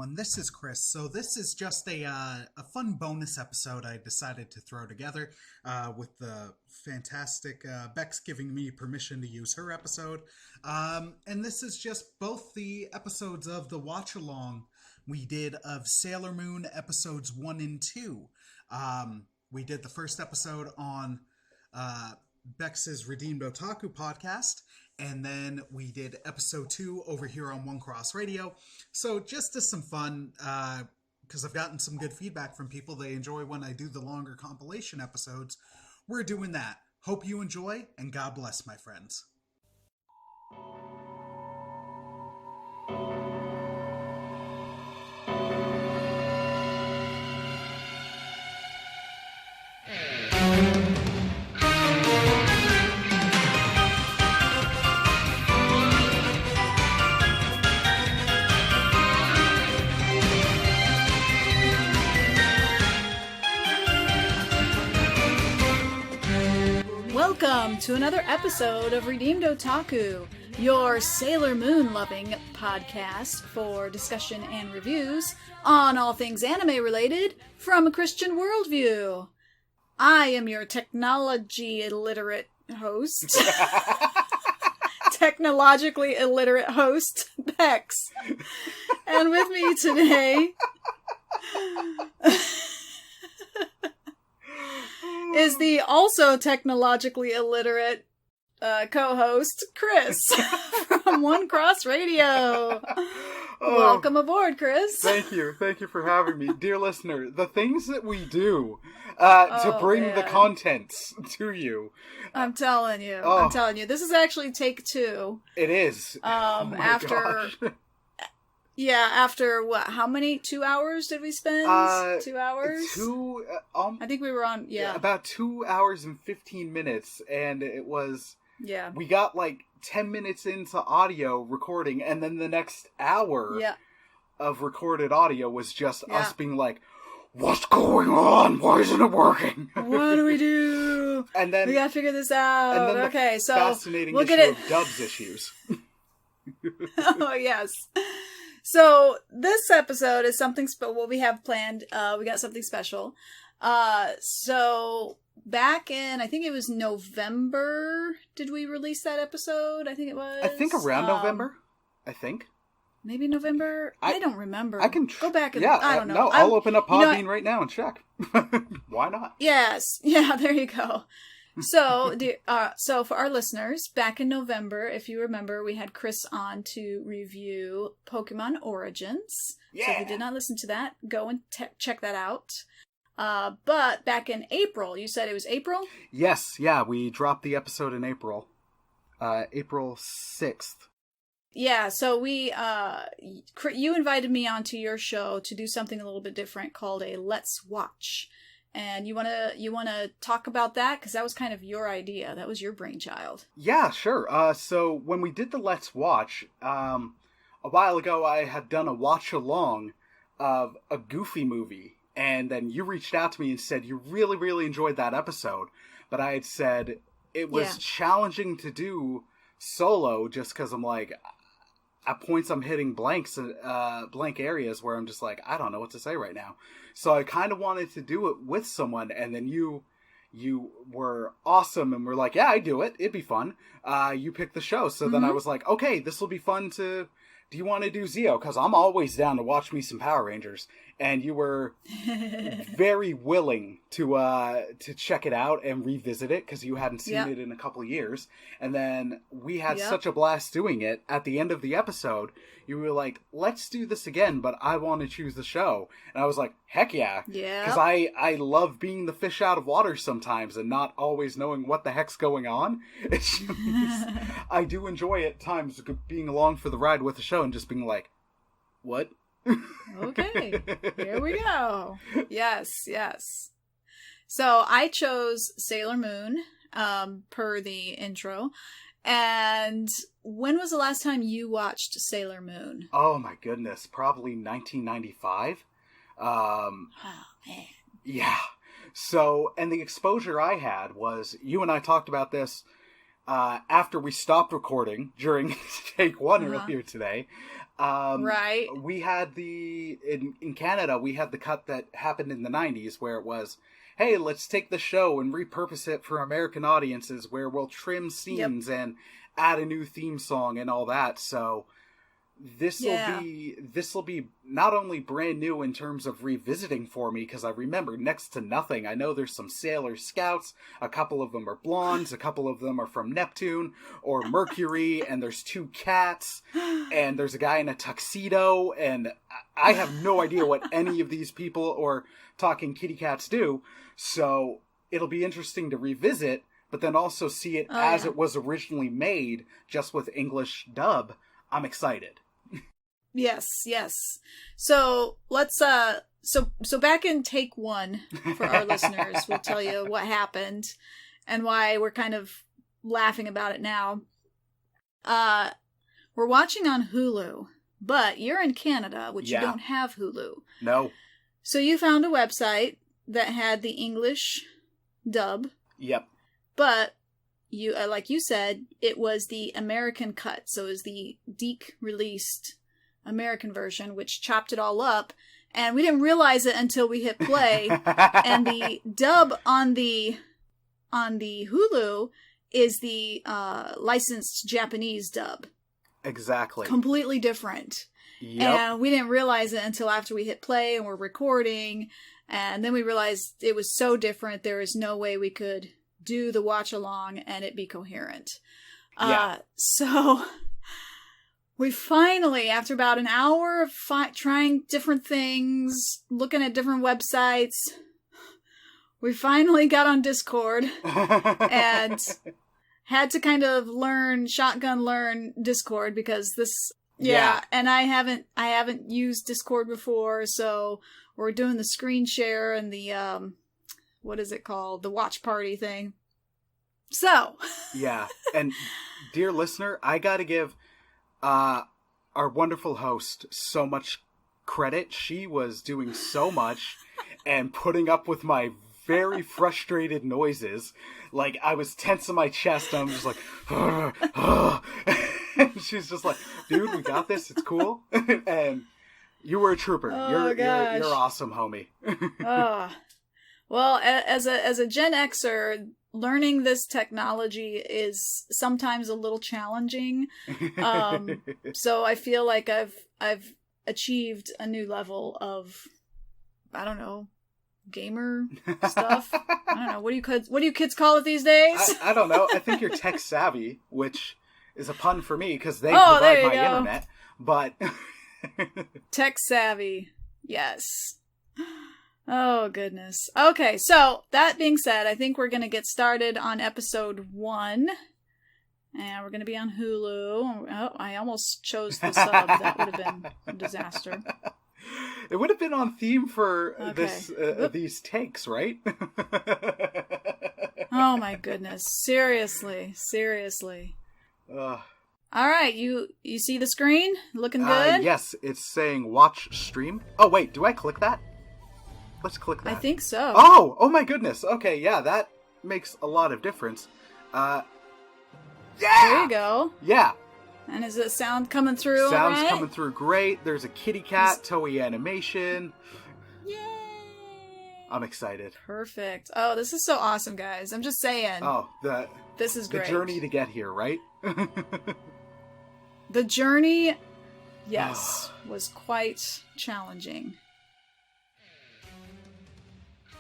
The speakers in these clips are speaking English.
everyone. This is Chris. So this is just a fun bonus episode I decided to throw together with the fantastic Bex giving me permission to use her episode. And this is just both the episodes of the watch-along we did of Sailor Moon episodes 1 and 2. We did the first episode on Bex's Redeemed Otaku podcast, and then we did episode 2 over here on One Cross Radio. So just as some fun, because I've gotten some good feedback from people. They enjoy when I do the longer compilation episodes. We're doing that. Hope you enjoy, and God bless, my friends. Welcome to another episode of Redeemed Otaku, your Sailor Moon loving podcast for discussion and reviews on all things anime related from a Christian worldview. I am your technology illiterate host. Technologically illiterate host, Bex. And with me today is the also technologically illiterate co-host, Chris, from One Cross Radio. Welcome aboard, Chris. Thank you. Thank you for having me. Dear listener, the things that we do to bring the contents to you. I'm telling you. I'm telling you. This is actually take 2. It is. After... Gosh. Yeah, after what? How many? 2 hours did we spend? 2 hours? I think we were on, about 2 hours and 15 minutes, and it was... Yeah. We got like 10 minutes into audio recording, and then the next hour of recorded audio was just us being like, what's going on? Why isn't it working? What do we do? And then... We gotta figure this out. And then okay, so... fascinating look issue at it. of Dubs issues. Oh, yes. So, this episode is something what we have planned. We got something special. So, back in, I think it was November, did we release that episode? I think it was. I think around November. I think. Maybe November? I don't remember. I can go back and... Yeah, I don't know. No, I'll open up Podbean right now and check. Why not? Yes. Yeah, there you go. So, so for our listeners, back in November, if you remember, we had Chris on to review Pokemon Origins. Yeah. So if you did not listen to that, go and check that out. But back in April, you said it was April? Yes, yeah, we dropped the episode in April. April 6th. Yeah, so we, you invited me onto your show to do something a little bit different called a Let's Watch. And you wanna talk about that? Because that was kind of your idea. That was your brainchild. Yeah, sure. So when we did the Let's Watch, a while ago I had done a watch-along of a Goofy movie. And then you reached out to me and said you really, really enjoyed that episode. But I had said it was challenging to do solo just because I'm like... At points, I'm hitting blank areas where I'm just like, I don't know what to say right now. So I kind of wanted to do it with someone, and then you were awesome, and were like, yeah, I'd do it. It'd be fun. You picked the show. So then I was like, okay, this will be fun to... Do you want to do Zeo? Because I'm always down to watch me some Power Rangers. And you were very willing to check it out and revisit it because you hadn't seen it in a couple of years. And then we had such a blast doing it. At the end of the episode, you were like, let's do this again, but I want to choose the show. And I was like, heck yeah. Yeah. Because I love being the fish out of water sometimes and not always knowing what the heck's going on. I do enjoy at times being along for the ride with the show and just being like, what? Okay, here we go. Yes. So I chose Sailor Moon, per the intro. And when was the last time you watched Sailor Moon? Oh my goodness, probably 1995. Oh man. Yeah. So, and the exposure I had was, you and I talked about this after we stopped recording during take one earlier today. Right. We had in Canada, we had the cut that happened in the 90s where it was, hey, let's take the show and repurpose it for American audiences, where we'll trim scenes and add a new theme song and all that. So this will be not only brand new in terms of revisiting for me, because I remember next to nothing. I know there's some Sailor Scouts, a couple of them are blondes, a couple of them are from Neptune or Mercury, and there's 2 cats, and there's a guy in a tuxedo, and I have no idea what any of these people or talking kitty cats do, so it'll be interesting to revisit, but then also see it as it was originally made, just with English dub. I'm excited. Yes. So let's so back in take 1 for our listeners, we'll tell you what happened and why we're kind of laughing about it now. We're watching on Hulu, but you're in Canada, which you don't have Hulu. No. So you found a website that had the English dub. Yep. But you, like you said, it was the American cut. So it was the Deke released American version, which chopped it all up, and we didn't realize it until we hit play. And the dub on the Hulu is the licensed Japanese dub. Exactly. Completely different. Yep. And we didn't realize it until after we hit play and we're recording, and then we realized it was so different there is no way we could do the watch along and it be coherent. So we finally, after about an hour of trying different things, looking at different websites, we finally got on Discord and had to kind of shotgun learn Discord, because this, and I haven't used Discord before, so we're doing the screen share and the, what is it called? The watch party thing. So. Yeah. And dear listener, I gotta give our wonderful host so much credit. She was doing so much and putting up with my very frustrated noises. Like, I was tense in my chest, and I'm just like, and she's just like, dude, we got this, it's cool. And you were a trooper. You're awesome, homie. Well, as a Gen Xer, learning this technology is sometimes a little challenging. So I feel like I've achieved a new level of, I don't know, gamer stuff. I don't know. What do you kids call it these days? I don't know. I think you're tech savvy, which is a pun for me because they provide my internet. But tech savvy, yes. Oh, goodness. Okay, so that being said, I think we're going to get started on episode 1. And we're going to be on Hulu. Oh, I almost chose the sub. That would have been a disaster. It would have been on theme for these takes, right? Oh, my goodness. Seriously. All right, you see the screen? Looking good? Yes, it's saying watch stream. Oh, wait, do I click that? Let's click that. I think so. Oh my goodness. Okay, yeah, that makes a lot of difference. Yeah! There you go. Yeah. And is the sound coming through? Sound's coming through great. There's a kitty cat, Toei animation. Yay! I'm excited. Perfect. Oh, this is so awesome, guys. I'm just saying. Oh, this is great. The journey to get here, right? The journey, yes, was quite challenging.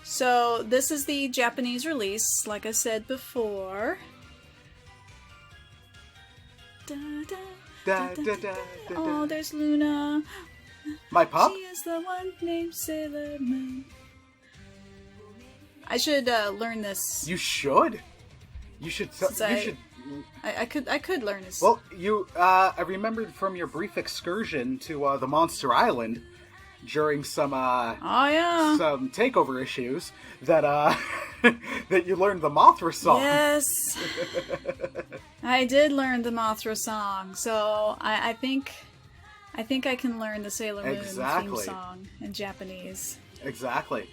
So, this is the Japanese release, like I said before. Oh, there's Luna. My pup? She is the one named Sailor Moon. I should learn this. You should. You should. I could learn this. Well, I remembered from your brief excursion to the Monster Island during some some takeover issues that that you learned the Mothra song. Yes, I did learn the Mothra song, so I think I can learn the Sailor Moon theme song in Japanese. Exactly.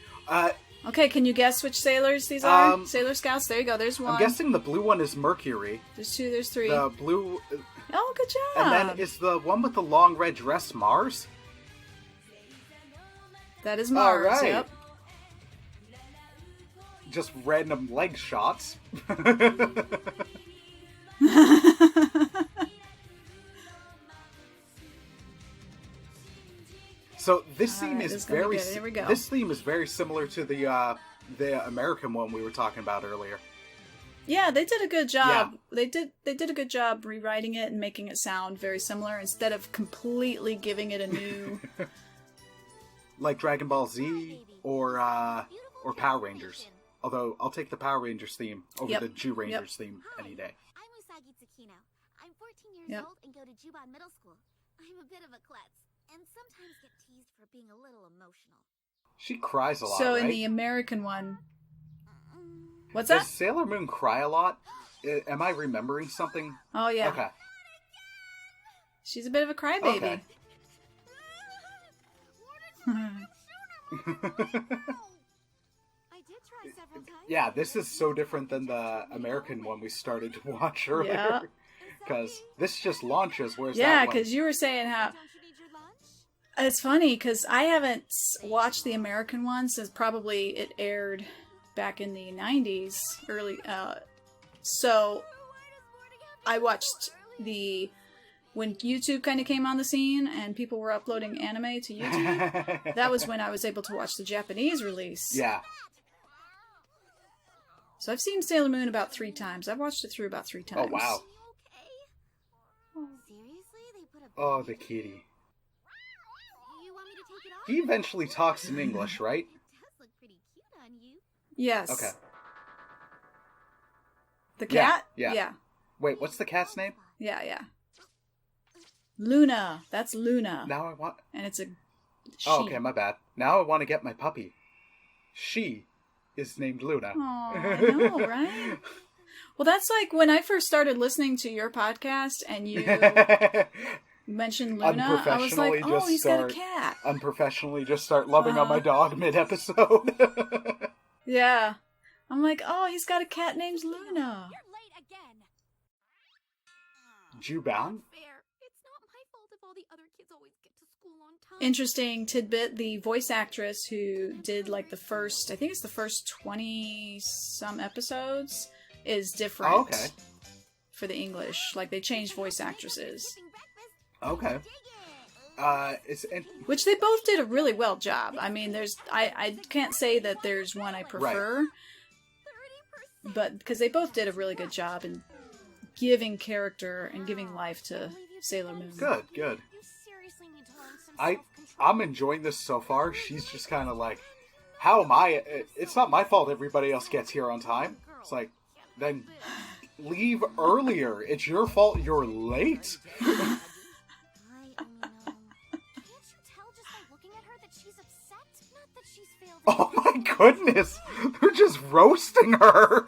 Okay, can you guess which sailors these are? Sailor Scouts? There you go, there's one. I'm guessing the blue one is Mercury. There's two, there's three. The blue... Oh, good job! And then is the one with the long red dress Mars? That is Mars, All right. Yep. Just random leg shots. So this theme is very. Here we go. This theme is very similar to the American one we were talking about earlier. Yeah, they did a good job. Yeah. They did a good job rewriting it and making it sound very similar instead of completely giving it a new. Like Dragon Ball Z or Power Rangers. Although I'll take the Power Rangers theme over the Jew Rangers theme any day. I'm Usagi Tsukino. I'm 14 years old and go to Juban Middle School. I'm a bit of a klutz and sometimes get teased for being a little emotional. She cries a lot, So right? in the American one... What's that? Does Sailor Moon cry a lot? Am I remembering something? Oh, yeah. Okay. She's a bit of a crybaby. Okay. Yeah, this is so different than the American one we started to watch earlier. Yeah. Because this just launches, whereas Yeah, that one... because you were saying how... It's funny, because I haven't watched the American one since probably it aired back in the 90s, early... so, I watched the... When YouTube kind of came on the scene and people were uploading anime to YouTube, that was when I was able to watch the Japanese release. Yeah. So I've seen Sailor Moon about 3 times. I've watched it through about 3 times. Oh, wow. Oh, the kitty. He eventually talks in English, right? Yes. Okay. The cat? Yeah. Yeah. Wait, what's the cat's name? Yeah. Luna. That's Luna. Now I want... And it's a she. Oh, okay, my bad. Now I want to get my puppy. She is named Luna. Oh, I know, right? Well, that's like when I first started listening to your podcast and you mentioned Luna, I was like, oh, he's got a cat. Unprofessionally just start loving on my dog mid-episode. Yeah. I'm like, oh, he's got a cat named Luna. You're late again. Juban? It's not my fault if all the other kids always get to school on time. Interesting tidbit, the voice actress who did like the first, I think it's the first 20-some episodes, is different. Oh, okay. For the English. Like, they changed voice actresses. Okay. Which they both did a really well job. I mean, I can't say that there's one I prefer. Right. But, because they both did a really good job in giving character and giving life to Sailor Moon. Good. I'm enjoying this so far. She's just kind of like, how am I? It's not my fault everybody else gets here on time. It's like, then leave earlier. It's your fault you're late. Oh my goodness! They're just roasting her!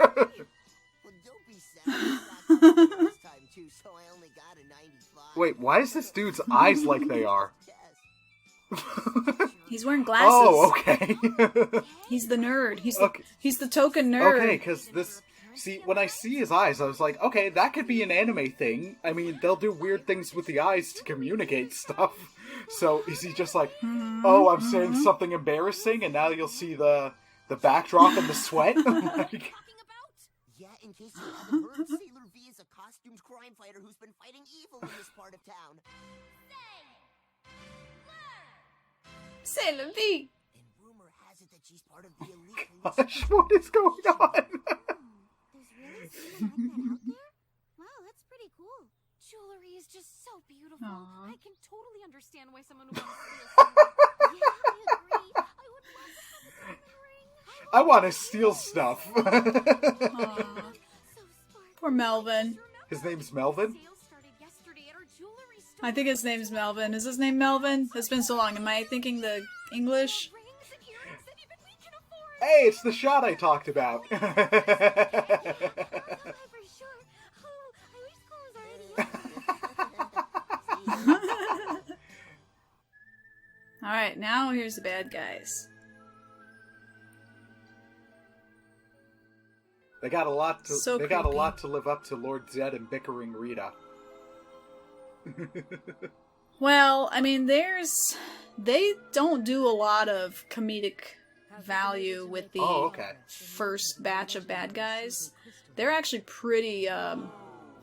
Wait, why is this dude's eyes like they are? He's wearing glasses. Oh, okay. He's the nerd. He's the token nerd. Okay, because this... See, when I see his eyes, I was like, okay, that could be an anime thing. I mean, they'll do weird things with the eyes to communicate stuff. So, is he just like, oh, I'm saying something embarrassing, and now you'll see the backdrop and the sweat? Like... Yeah, in case you haven't heard, Sailor V is a costumed crime fighter who's been fighting evil in this part of town. Sailor V! And rumor has it that she's part of the elite police. Gosh, what is going on? There's really someone like that out there? Wow, that's pretty cool. Jewelry is just so beautiful. Aww. I can totally understand why someone would want to steal something. Yeah, I agree. I would love to have a ring. I want to steal stuff. Poor Melvin. His name's Melvin? I think his name's Melvin. Is his name Melvin? It's been so long. Am I thinking the English? Hey, it's the shot I talked about. Alright, now here's the bad guys. They got a lot to. So they got a creepy. lot to live up to Lord Zed and bickering Rita. Well, I mean, they don't do a lot of comedic value with the Oh, okay. first batch of bad guys. They're actually pretty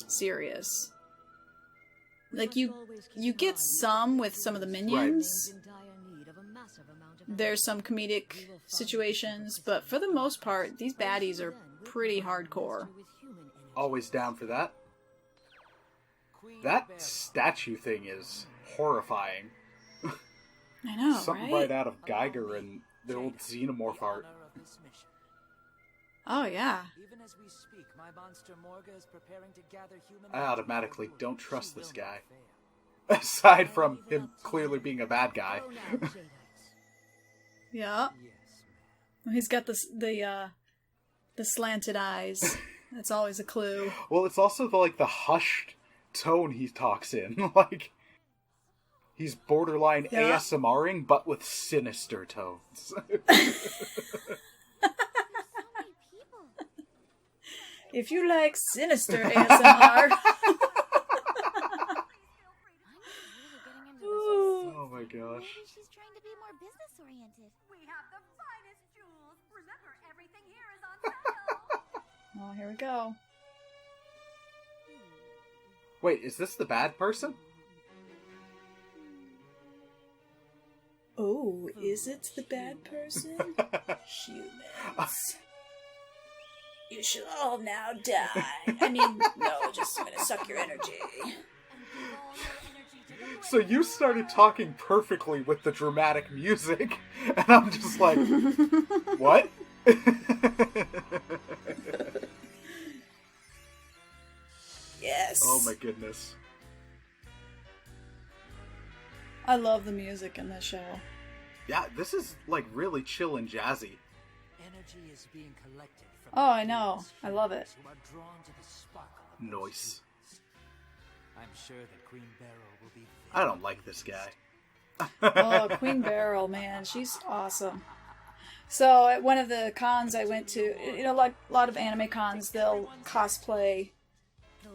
serious. Like you get some with some of the minions. There's some comedic situations, but for the most part, these baddies are pretty hardcore. Always down for that. That statue thing is horrifying. I know, Something right? right out of Geiger and the old Xenomorph art. Oh yeah. Even as we speak, my monster Morga is preparing to gather human I automatically don't trust this guy. Aside from him clearly being a bad guy. Yeah. He's got the slanted eyes. That's always a clue. Well, it's also the hushed tone he talks in. Like, he's borderline Yeah. ASMRing, but with sinister tones. If you like sinister ASMR. Oh my gosh. Maybe she's trying to be more business oriented. We have the finest jewels. Remember, everything here is on sale. Oh, here we go. Wait, is this the bad person? Oh, is it the bad person? Humans. You should all now die. I mean, no, just I'm gonna suck your energy. So you started talking perfectly with the dramatic music, and I'm just like, what? Yes. Oh my goodness. I love the music in this show. Yeah, this is really chill and jazzy. energy is being collected from Oh, I know. I love it. who are drawn to the sparkle of Noise. I'm sure that Queen Beryl will be I don't like this guy. Oh, Queen Beryl, man, she's awesome. So at one of the cons I went to, like a lot of anime cons, they'll cosplay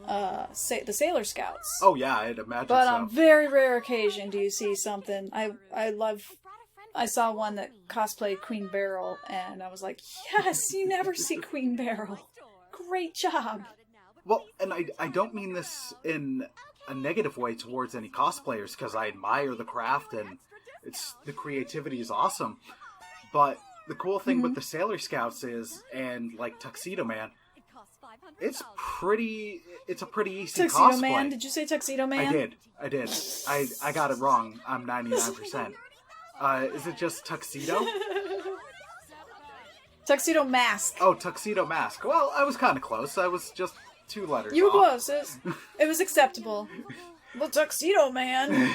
the Sailor Scouts. Oh yeah, I'd imagine But so. on very rare occasion do you see something. I saw one that cosplayed Queen Beryl, and I was like, yes, you never see Queen Beryl. Great job. Well, and I don't mean this in a negative way towards any cosplayers, because I admire the craft and the creativity is awesome. But the cool thing with the Sailor Scouts is, and Tuxedo Man, it's a pretty easy Tuxedo cosplay. Man? Did you say Tuxedo Man? I did. I got it wrong. I'm 99%. Is it just Tuxedo? Tuxedo Mask. Oh, Tuxedo Mask. Well, I was kind of close. I was just 2 letters You were off. close. It was acceptable. Well, Tuxedo Man.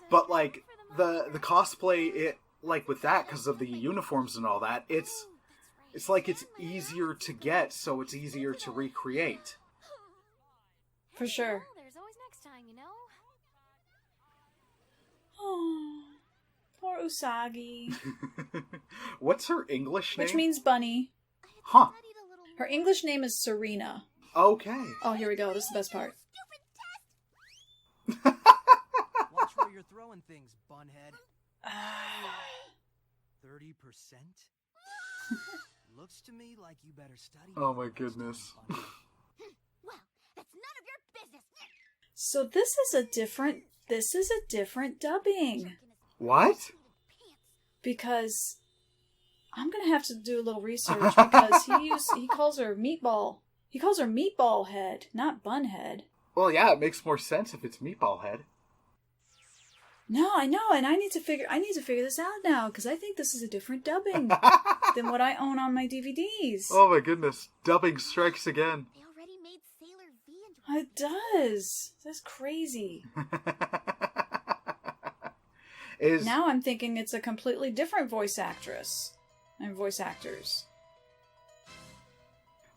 But the cosplay, with that, because of the uniforms and all that, it's easier to get, so it's easier to recreate. For sure. Well, there's always next time, you know? Oh, poor Usagi. What's her English name? Which means bunny. Huh. Studied a little Her English name is Serena. Okay. Oh, here we go. This is the best part. Watch where you're throwing things, bunhead. 30%? Looks to me like you better study. Oh my goodness. Well, that's none of your business. So this is a different dubbing. What? Because I'm gonna have to do a little research because he calls her meatball. He calls her meatball head, not bunhead. Well, yeah, it makes more sense if it's Meatball Head. No, I know, and I need to figure this out now because I think this is a different dubbing than what I own on my DVDs. Oh my goodness. Dubbing strikes again. They already made Sailor V into It does. That's crazy. Now I'm thinking it's a completely different voice actress and voice actors.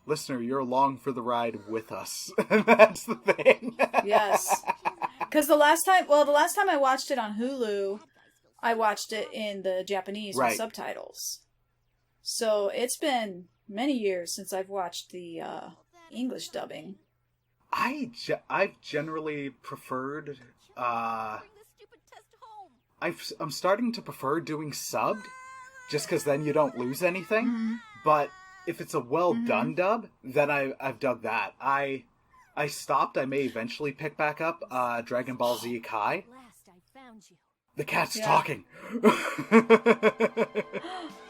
Listener, you're along for the ride with us. That's the thing. Yes. Because the last time I watched it on Hulu, I watched it in the Japanese Right. with subtitles. So it's been many years since I've watched the English dubbing. I've generally preferred. Bring the stupid test home. I'm starting to prefer doing subbed, just because then you don't lose anything. But if it's a well done dub, then I've dug that. I stopped. I may eventually pick back up Dragon Ball Z Kai. At last I found you. The cat's Yeah. talking.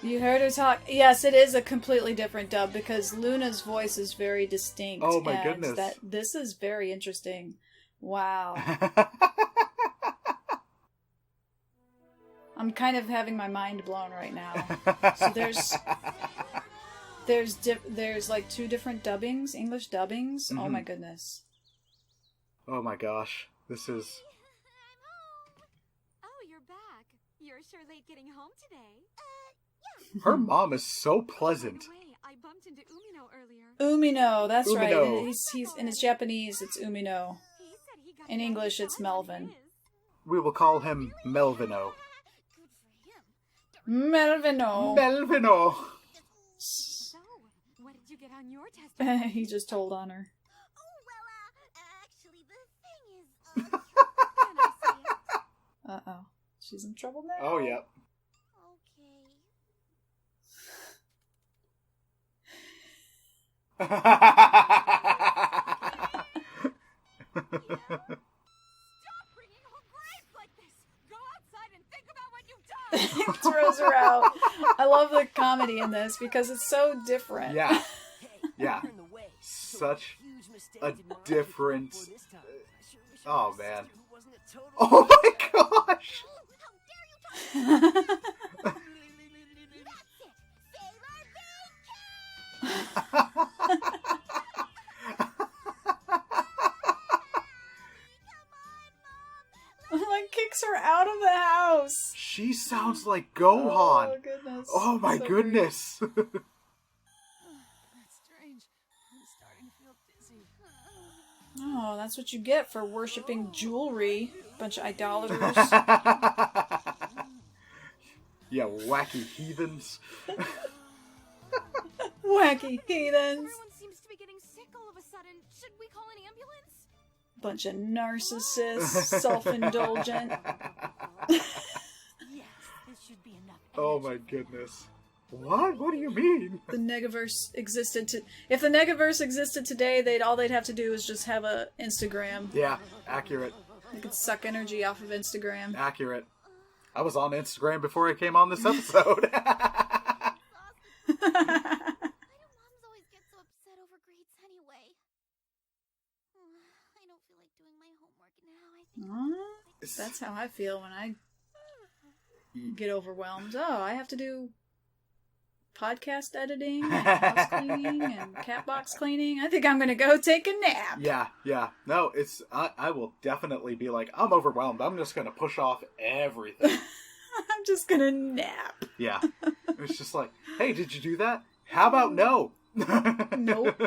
You heard her talk. Yes, it is a completely different dub because Luna's voice is very distinct. Oh my and goodness. This is very interesting. Wow. I'm kind of having my mind blown right now. So there's like 2 different dubbings, English dubbings. Oh my goodness. Oh my gosh, this is. I'm home. Oh, you're back. You're sure late getting home today. Her mom is so By pleasant. the way, I bumped into Umino earlier. Umino, that's right. Umino. He's in his Japanese, it's Umino. He said he got In a English, it's 95 on Melvin. his. We will call him Melvino. Good for him. Melvino. Melvino. So, what did you get on your test? He just told on her. Oh, well, actually, the thing is, Can I see it? Uh-oh. She's in trouble now. Oh yeah. okay. Stop bringing home grapes like this. Go outside and think about what you've done. Throws her out. I love the comedy in this because it's so different. Yeah. Hey, Yeah. you're in the way. Such Huge mistake a in my different. for this time. I sure wish I Oh was man. who wasn't a total Oh my gosh. How dare you talk? That's it. Sailor Bean Like kicks her out of the house. She sounds like Oh Gohan. goodness. Oh my So goodness. That's strange. I'm starting to feel dizzy. weird. Oh, that's what you get for worshiping jewelry. Bunch of idolaters. Yeah, wacky heathens. Wacky heathens. Everyone seems to be getting sick all of a sudden. Should we call an ambulance? Bunch of narcissists. Self-indulgent. Yes, this should be enough. Oh my goodness. What? What do you mean? The Negaverse existed to. If the Negaverse existed today, all they'd have to do is just have a Instagram. Yeah, accurate. They could suck energy off of Instagram. Accurate. I was on Instagram before I came on this episode. Why do moms always get so upset over grades anyway? I don't feel like doing my homework now. I think That's how I feel when I get overwhelmed. Oh, I have to do podcast editing and house cleaning and cat box cleaning. I think I'm gonna go take a nap. Yeah. No, it's. I will definitely be like, I'm overwhelmed. I'm just gonna push off everything. I'm just gonna nap. Yeah. It's just like, hey, did you do that? How about no? Nope.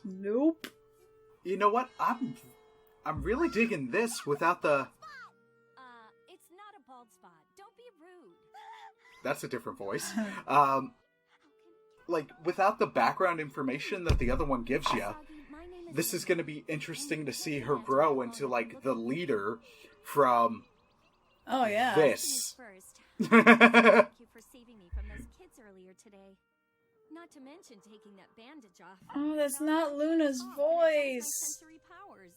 Nope. You know what? I'm really digging this without the. It's not a bald spot. Don't be rude. That's a different voice. Like without the background information that the other one gives you. This is going to be interesting to see her grow into like the leader from Oh yeah. this. First, thank you for saving me from those kids earlier today. Not to mention taking that bandage off. Oh, that's not Luna's Oh, but it has my voice. sensory powers.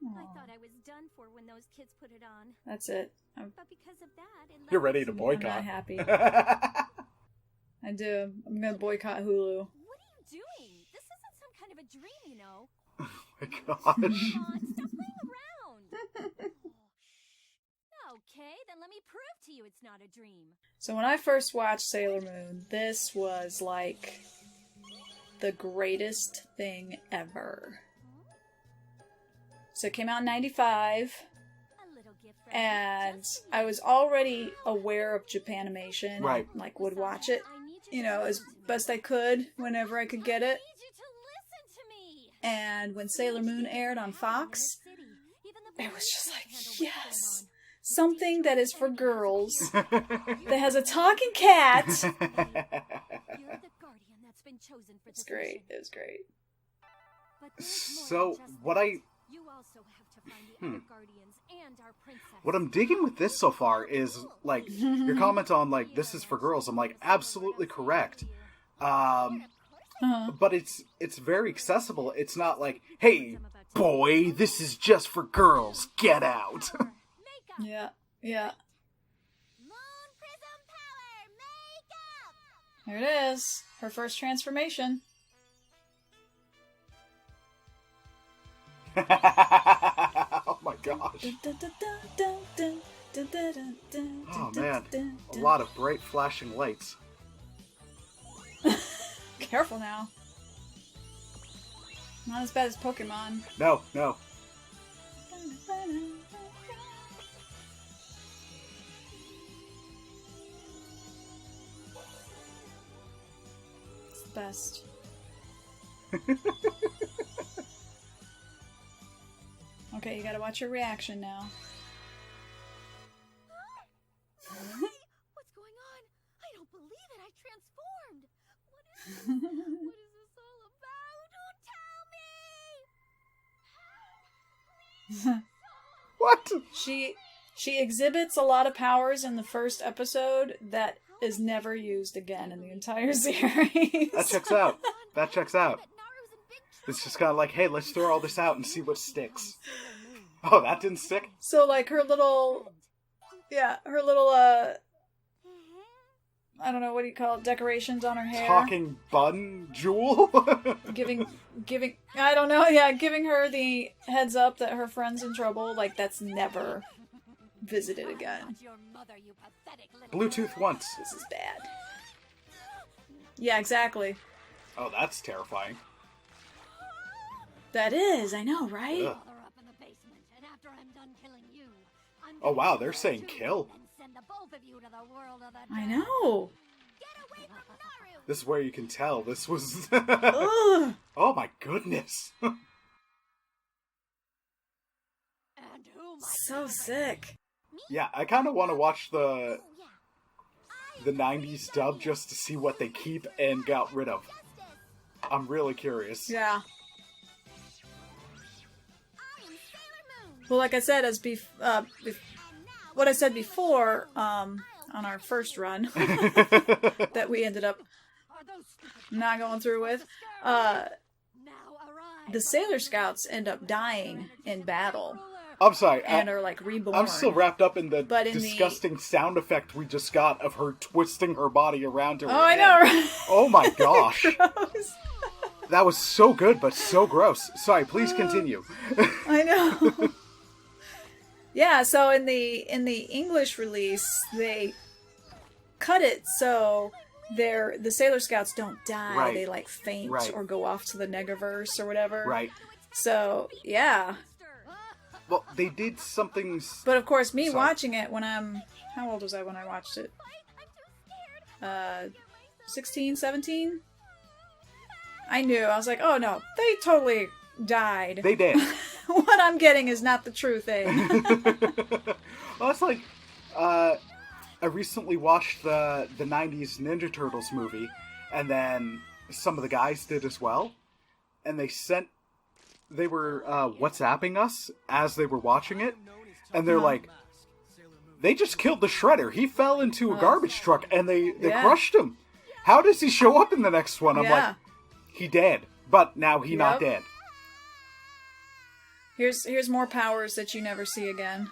I Aw. thought I was done for when those kids put it on, That's it. I'm but because of that, it You're left ready to me- boycott. not happy. I do. I'm gonna boycott Hulu. What are you doing? This isn't some kind of a dream, you know. Oh my gosh. Come on, stop playing around. Okay, then let me prove to you it's not a dream. So when I first watched Sailor Moon, this was like the greatest thing ever. So it came out in 95, A little gift for and just for I you. was already aware of Japanimation. Right. And, like, would watch it, I need you you to know, as listen to me. best I could whenever I could get I it. need you to listen to me. And when Sailor Moon aired on Fox, Even the it was just police like, can't handle what's going yes! on. something that is for girls that has a talking cat. You're the guardian that's been chosen for It's this great. mission. It was great. But there's more So, than just what that. I... You also have to find the other guardians and our princess. What I'm digging with this so far is, like, your comment on, like, this is for girls. I'm like, absolutely correct. But it's very accessible. It's not like, hey, boy, this is just for girls. Get out. Yeah, yeah. Moon Prism Power Makeup! There it is. Her first transformation. Oh my gosh. Oh man, a lot of bright flashing lights. Careful now. Not as bad as Pokemon. No, no. It's the best. Okay, you gotta watch your reaction now. What's going on? I don't believe it. I transformed. What is this all about? Don't tell me! What? She exhibits a lot of powers in the first episode that is never used again in the entire series. That checks out. That checks out. But Naru's in big trouble. It's just kind of like, hey, let's throw all this out and see what sticks. Oh, that didn't stick? So like her little I don't know, what do you call it, decorations on her hair. Talking bun jewel? Giving I don't know, yeah, giving her the heads up that her friend's in trouble, like that's never visited again. Your mother, you pathetic little Bluetooth once. This is bad. Yeah, exactly. Oh, that's terrifying. That is, I know, right? Ugh. mother up in the basement, and after I'm done killing you, I'm Oh, wow, gonna they're kill saying you kill. and send the both of you to the world of the I dead. know. Get away from Naru! This is where you can tell this was... Ugh. Oh my goodness. And who might So sick. Yeah, I kind of want to watch the Oh, yeah. 90s dub just to see what they keep and got rid of. Justice! I'm really curious. Yeah. I am Sailor Moon! Well, like I said, what I said before, on our first run, that we ended up are those stupid not going through with, now arrive. the Sailor Scouts end up dying in battle I'm sorry, and are like reborn. I'm still wrapped up in the But in the- disgusting sound effect we just got of her twisting her body around to her Oh, I head. know, right? Oh my gosh. Gross. That was so good, but so gross. Sorry, please continue. I know. Yeah, so in the English release, they cut it so the Sailor Scouts don't die. Right. They like faint Right. or go off to the Negaverse or whatever. Right. So yeah, Well, they did something... but of course, me Sorry. watching it when how old was I when I watched it? I'm too scared. 16, 17? I knew. I was like, oh no, they totally died. They did. What I'm getting is not the true thing. Well, it's like... I recently watched the 90s Ninja Turtles movie, and then some of the guys did as well. And they were WhatsApping us as they were watching it, and they're like, they just killed the Shredder. He fell into a garbage truck, and they Yeah. crushed him. How does he show up in the next one? I'm Yeah. like, he dead, but now he not Yep. dead. Here's more powers that you never see again.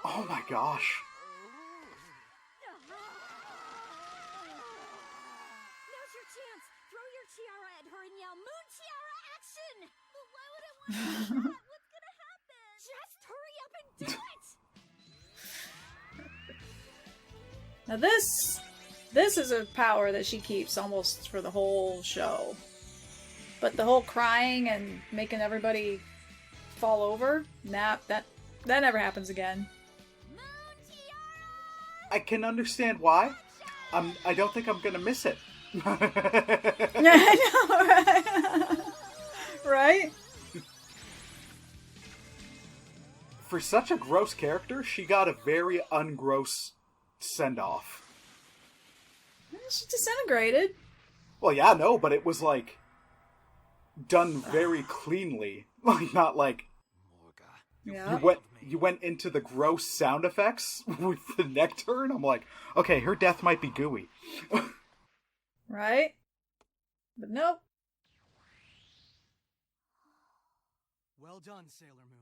Oh my gosh. Now's your chance. Throw your tiara at her and yell, "Moon Tiara action!" But why would I want to do that? What's gonna happen? Just hurry up and do it! Now this is a power that she keeps almost for the whole show. But the whole crying and making everybody fall over, nah, that never happens again. Moon Tiara! I can understand why. I don't think I'm gonna miss it. Yeah, I know, right? Right? for such a gross character, she got a very ungross send-off. She disintegrated. Well, yeah, no, but it was, like, done very cleanly. Like, not like... Yeah. You went into the gross sound effects with the neck turn. I'm like, okay, her death might be gooey. Right? But nope. Well done, Sailor Moon.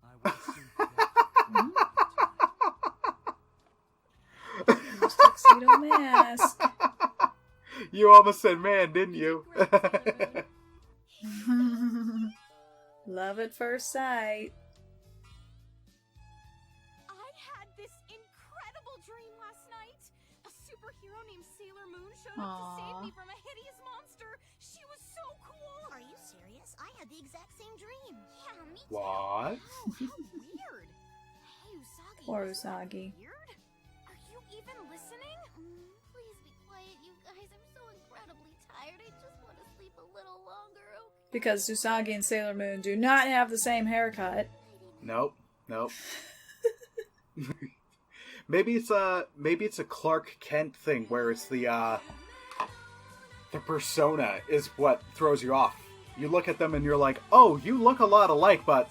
I will soon forget. Tuxedo mask. You almost said man, didn't you? Love at first sight. I had this incredible dream last night. A superhero named Sailor Moon showed up to save me from a hideous monster. She was so cool. Are you serious? I had the exact same dream. Yeah, me too. What? Oh, how weird. Hey, Usagi. Poor is that Usagi. Weird? Are you even listening? Please be quiet, you guys. I'm so incredibly tired. I just want to sleep a little longer, okay? Because Usagi and Sailor Moon do not have the same haircut. Nope. Maybe it's a Clark Kent thing where it's the persona is what throws you off. You look at them and you're like, oh, you look a lot alike, but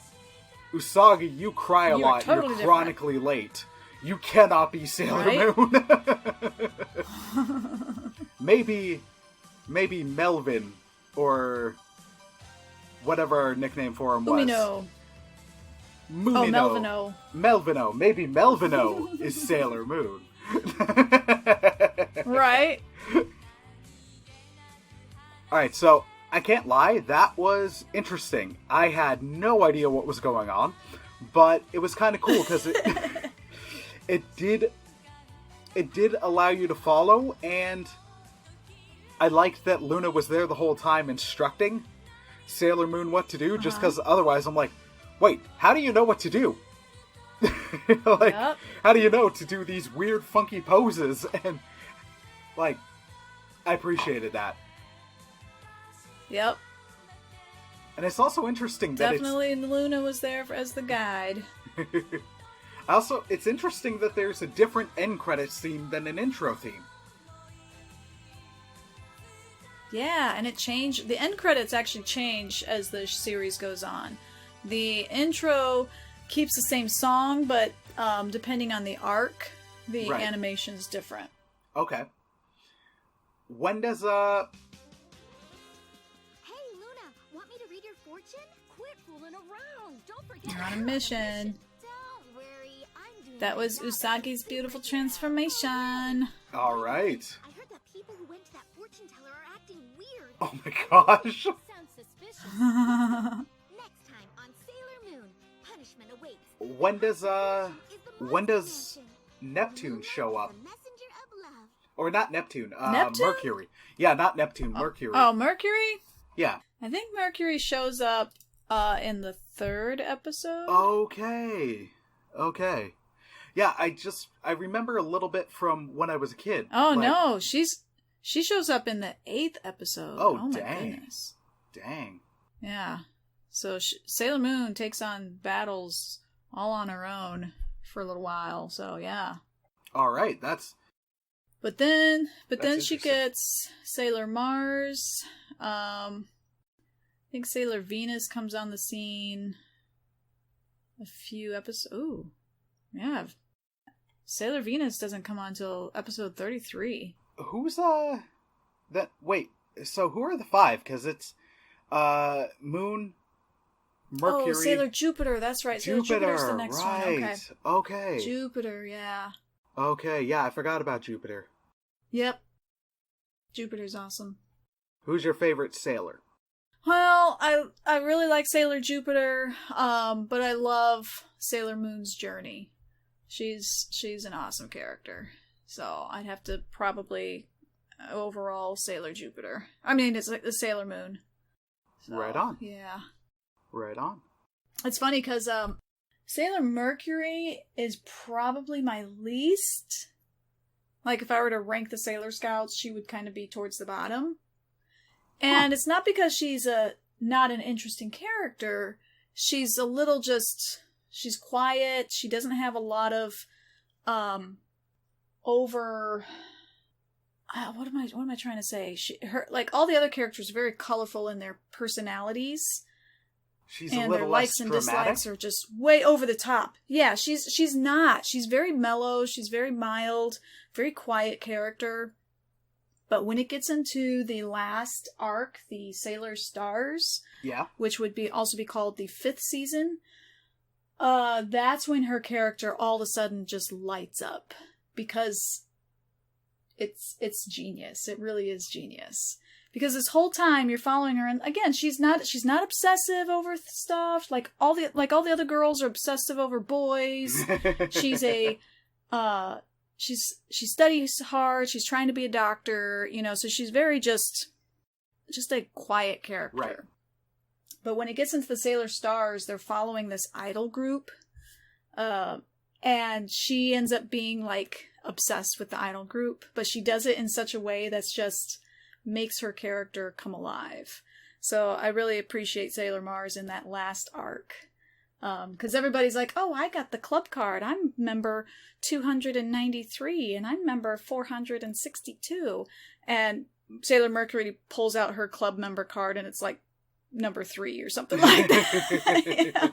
Usagi, you cry a lot. Totally You're chronically late. You cannot be Sailor Moon. Maybe Melvin or whatever our nickname for him was. Umino. Moonino. Oh, Melvino. Melvino. Maybe Melvino is Sailor Moon. Right? Alright, so I can't lie, that was interesting. I had no idea what was going on, but it was kind of cool because it did allow you to follow, and I liked that Luna was there the whole time instructing Sailor Moon what to do, just because otherwise I'm like, wait, how do you know what to do? Like, how do you know to do these weird, funky poses? And, like, I appreciated that. Yep. And it's also interesting that Definitely Luna was there as the guide. it's interesting that there's a different end credits theme than an intro theme. Yeah, and it changed. The end credits actually change as the series goes on. The intro keeps the same song, but depending on the arc, the animation's different. Okay. When does Hey, Luna, want me to read your fortune? Quit fooling around. Don't forget. You're on a mission. Don't worry, I'm doing That was enough. Usagi's beautiful transformation. All right. I heard that people who went to that fortune teller are acting weird. Oh my gosh. Sounds suspicious. Next time on Sailor Moon, punishment awaits. When does Neptune show up? The messenger of love. Or not Neptune, Neptune? Mercury. Yeah, not Neptune, Mercury. Oh, Mercury? Yeah. I think Mercury shows up in the 3rd episode. Okay. Yeah, I remember a little bit from when I was a kid. Oh, no, she shows up in the 8th episode. Oh, my dang. goodness. Dang. Yeah. So Sailor Moon takes on battles all on her own for a little while. So yeah. All right, But then she interesting. gets Sailor Mars. I think Sailor Venus comes on the scene a few episodes. Ooh, yeah. Sailor Venus doesn't come on until episode 33. Who's that? Wait. So who are the 5? Because it's Moon, Mercury. Oh, Sailor Jupiter. That's right. Sailor Jupiter's the next right. one. Okay. Jupiter. Yeah. Okay. Yeah, I forgot about Jupiter. Yep. Jupiter's awesome. Who's your favorite sailor? Well, I really like Sailor Jupiter, but I love Sailor Moon's journey. She's an awesome character. So I'd have to probably overall Sailor Jupiter. I mean, it's like the Sailor Moon. So, Right on. Yeah. Right on. It's funny because Sailor Mercury is probably my least. Like, if I were to rank the Sailor Scouts, she would kind of be towards the bottom. And it's not because she's not an interesting character. She's a little just She's quiet. She doesn't have a lot of over. What am I trying to say? Her like all the other characters are very colorful in their personalities. She's and a little their less likes and dramatic. dislikes are just way over the top. Yeah, she's not. She's very mellow. She's very mild, very quiet character. But when it gets into the last arc, the Sailor Stars, which would also be called the 5th season, that's when her character all of a sudden just lights up, because it's genius. It really is genius. Because this whole time you're following her, and again, she's not obsessive over stuff like all the other girls are obsessive over boys. She's she studies hard. She's trying to be a doctor, so she's very just a quiet character. Right. But when it gets into the Sailor Stars, they're following this idol group, and she ends up being like obsessed with the idol group, but she does it in such a way that's just makes her character come alive. So I really appreciate Sailor Mars in that last arc. Because everybody's like, oh, I got the club card. I'm member 293, and I'm member 462. And Sailor Mercury pulls out her club member card, and it's like number 3 or something like that.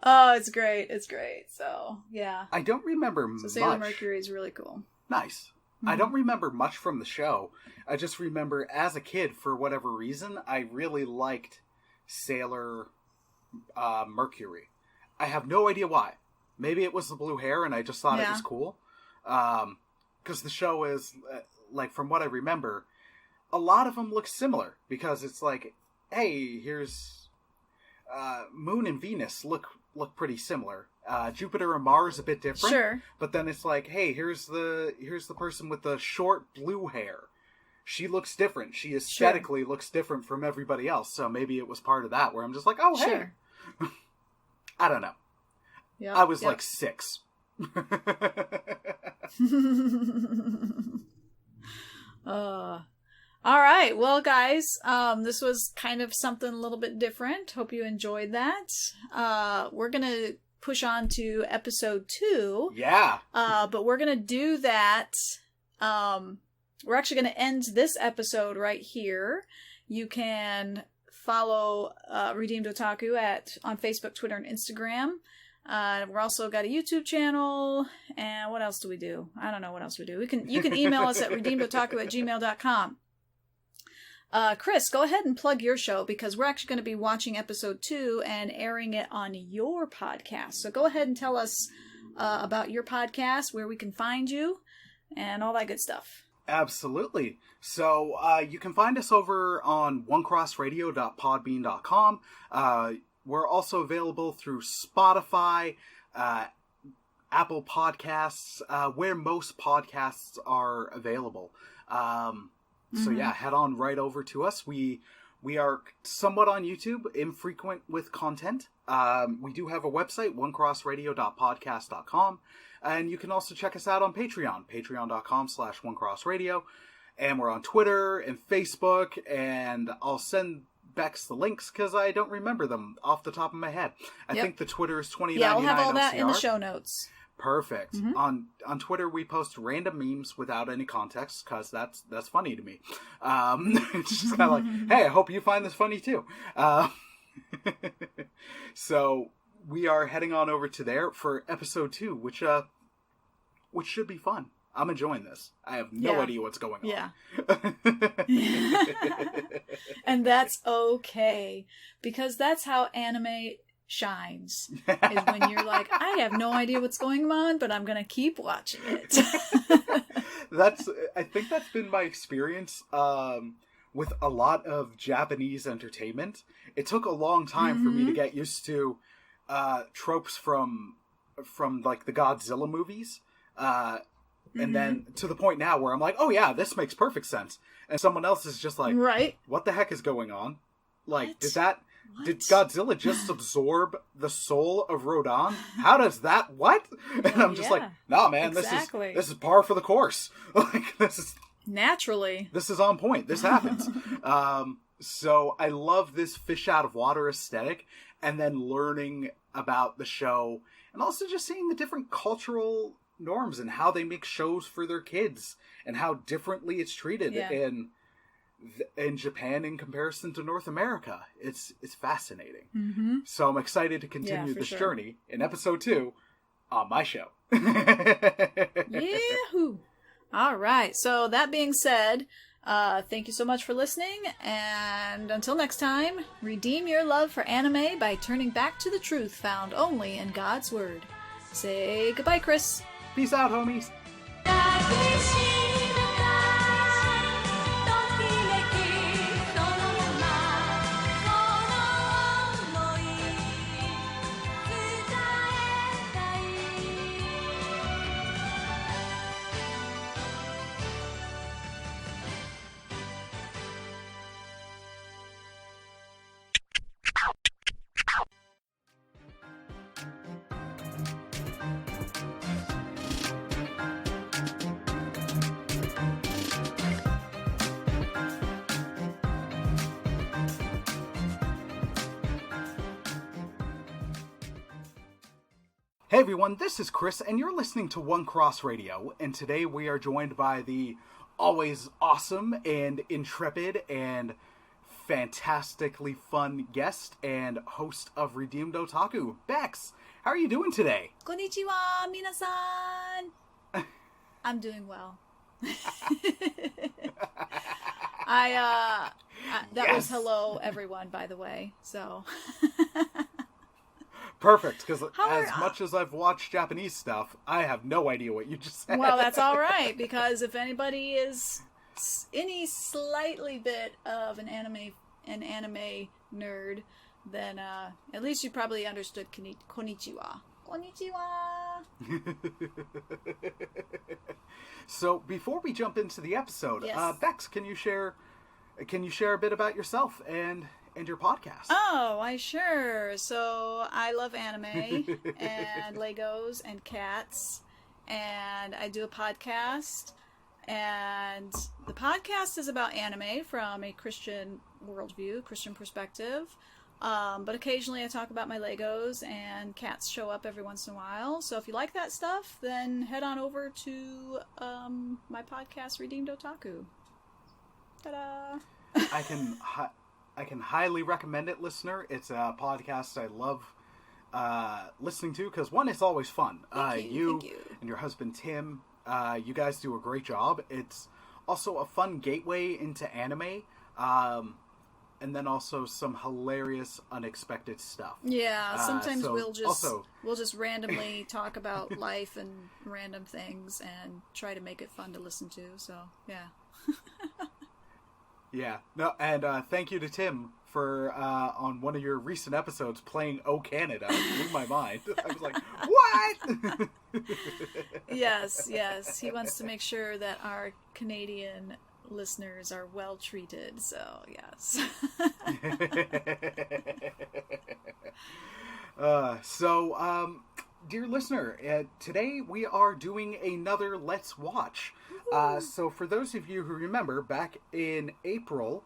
Oh, it's great. It's great. So, yeah. I don't remember much. So Sailor Mercury is really cool. Nice. Mm-hmm. I don't remember much from the show. I just remember as a kid, for whatever reason, I really liked Sailor Mercury. I have no idea why. Maybe it was the blue hair and I just thought it was cool. Because the show is, like, from what I remember, a lot of them look similar. Because it's like, hey, here's Moon and Venus look pretty similar. Jupiter and Mars a bit different. Sure. But then it's like, hey, here's the person with the short blue hair. She looks different. She aesthetically looks different from everybody else. So maybe it was part of that where I'm just like, oh, hey. I don't know. Yep, I was like 6. All right. Well, guys, this was kind of something a little bit different. Hope you enjoyed that. We're going to push on to episode 2. Yeah. But we're going to do that. We're actually going to end this episode right here. You can follow Redeemed Otaku on Facebook, Twitter, and Instagram. We're also got a YouTube channel. And what else do we do? I don't know what else we do. You can email us at redeemedotaku@gmail.com. Chris, go ahead and plug your show, because we're actually going to be watching episode 2 and airing it on your podcast. So go ahead and tell us about your podcast, where we can find you, and all that good stuff. Absolutely. So you can find us over on onecrossradio.podbean.com. We're also available through Spotify, Apple Podcasts, where most podcasts are available. So yeah, head on right over to us. We are somewhat on YouTube, infrequent with content. We do have a website, onecrossradio.podcast.com. And you can also check us out on Patreon, patreon.com/onecrossradio. And we're on Twitter and Facebook, and I'll send Bex the links because I don't remember them off the top of my head. I think the Twitter is $20.99. Yeah, I'll have all that in the show notes. Perfect. On Twitter, we post random memes without any context because that's funny to me. It's just kind of like, hey, I hope you find this funny too. So we are heading on over to there for episode 2, which should be fun. I'm enjoying this. I have no idea what's going on. Yeah. And that's okay, because that's how anime shines, is when you're like, I have no idea what's going on, but I'm gonna keep watching it. I think that's been my experience with a lot of Japanese entertainment. It took a long time for me to get used to tropes from like the Godzilla movies, and then to the point now where I'm like, oh yeah, this makes perfect sense, and someone else is just like, right, what the heck is going on? Like, did Godzilla just absorb the soul of Rodan? How does that, what? And I'm just like, nah, man, exactly. This is par for the course. Like, this is naturally. This is on point. This happens. So I love this fish out of water aesthetic, and then learning about the show, and also just seeing the different cultural norms and how they make shows for their kids, and how differently it's treated in Japan in comparison to North America. It's fascinating. Mm-hmm. So I'm excited to continue this journey in episode 2 on my show. Yahoo! All right. So that being said, thank you so much for listening, and until next time, redeem your love for anime by turning back to the truth found only in God's Word. Say goodbye, Chris. Peace out, homies. Hey everyone, this is Chris, and you're listening to One Cross Radio, and today we are joined by the always awesome and intrepid and fantastically fun guest and host of Redeemed Otaku, Bex. How are you doing today? Konnichiwa, minasan! I'm doing well. That was hello everyone, by the way, so... Perfect, because much as I've watched Japanese stuff, I have no idea what you just said. Well, that's all right, because if anybody is any slightly bit of an anime nerd, then at least you probably understood konnichiwa. Konnichiwa! So, before we jump into the episode, yes. Bex, can you share a bit about yourself and your podcast? Oh, why sure. So I love anime and Legos and cats, and I do a podcast, and the podcast is about anime from a Christian worldview, Christian perspective, but occasionally I talk about my Legos, and cats show up every once in a while. So if you like that stuff, then head on over to my podcast, Redeemed Otaku. Ta-da! I can highly recommend it, listener. It's a podcast I love listening to because, one, it's always fun. Thank you. And your husband, Tim, you guys do a great job. It's also a fun gateway into anime, and then also some hilarious, unexpected stuff. Yeah, sometimes so we'll just randomly talk about life and random things and try to make it fun to listen to, so, yeah. Yeah, no, and thank you to Tim for on one of your recent episodes playing "Oh Canada." It blew my mind. I was like, "What?" Yes, he wants to make sure that our Canadian listeners are well treated. So yes. Dear listener, today we are doing another Let's Watch. So for those of you who remember, back in April,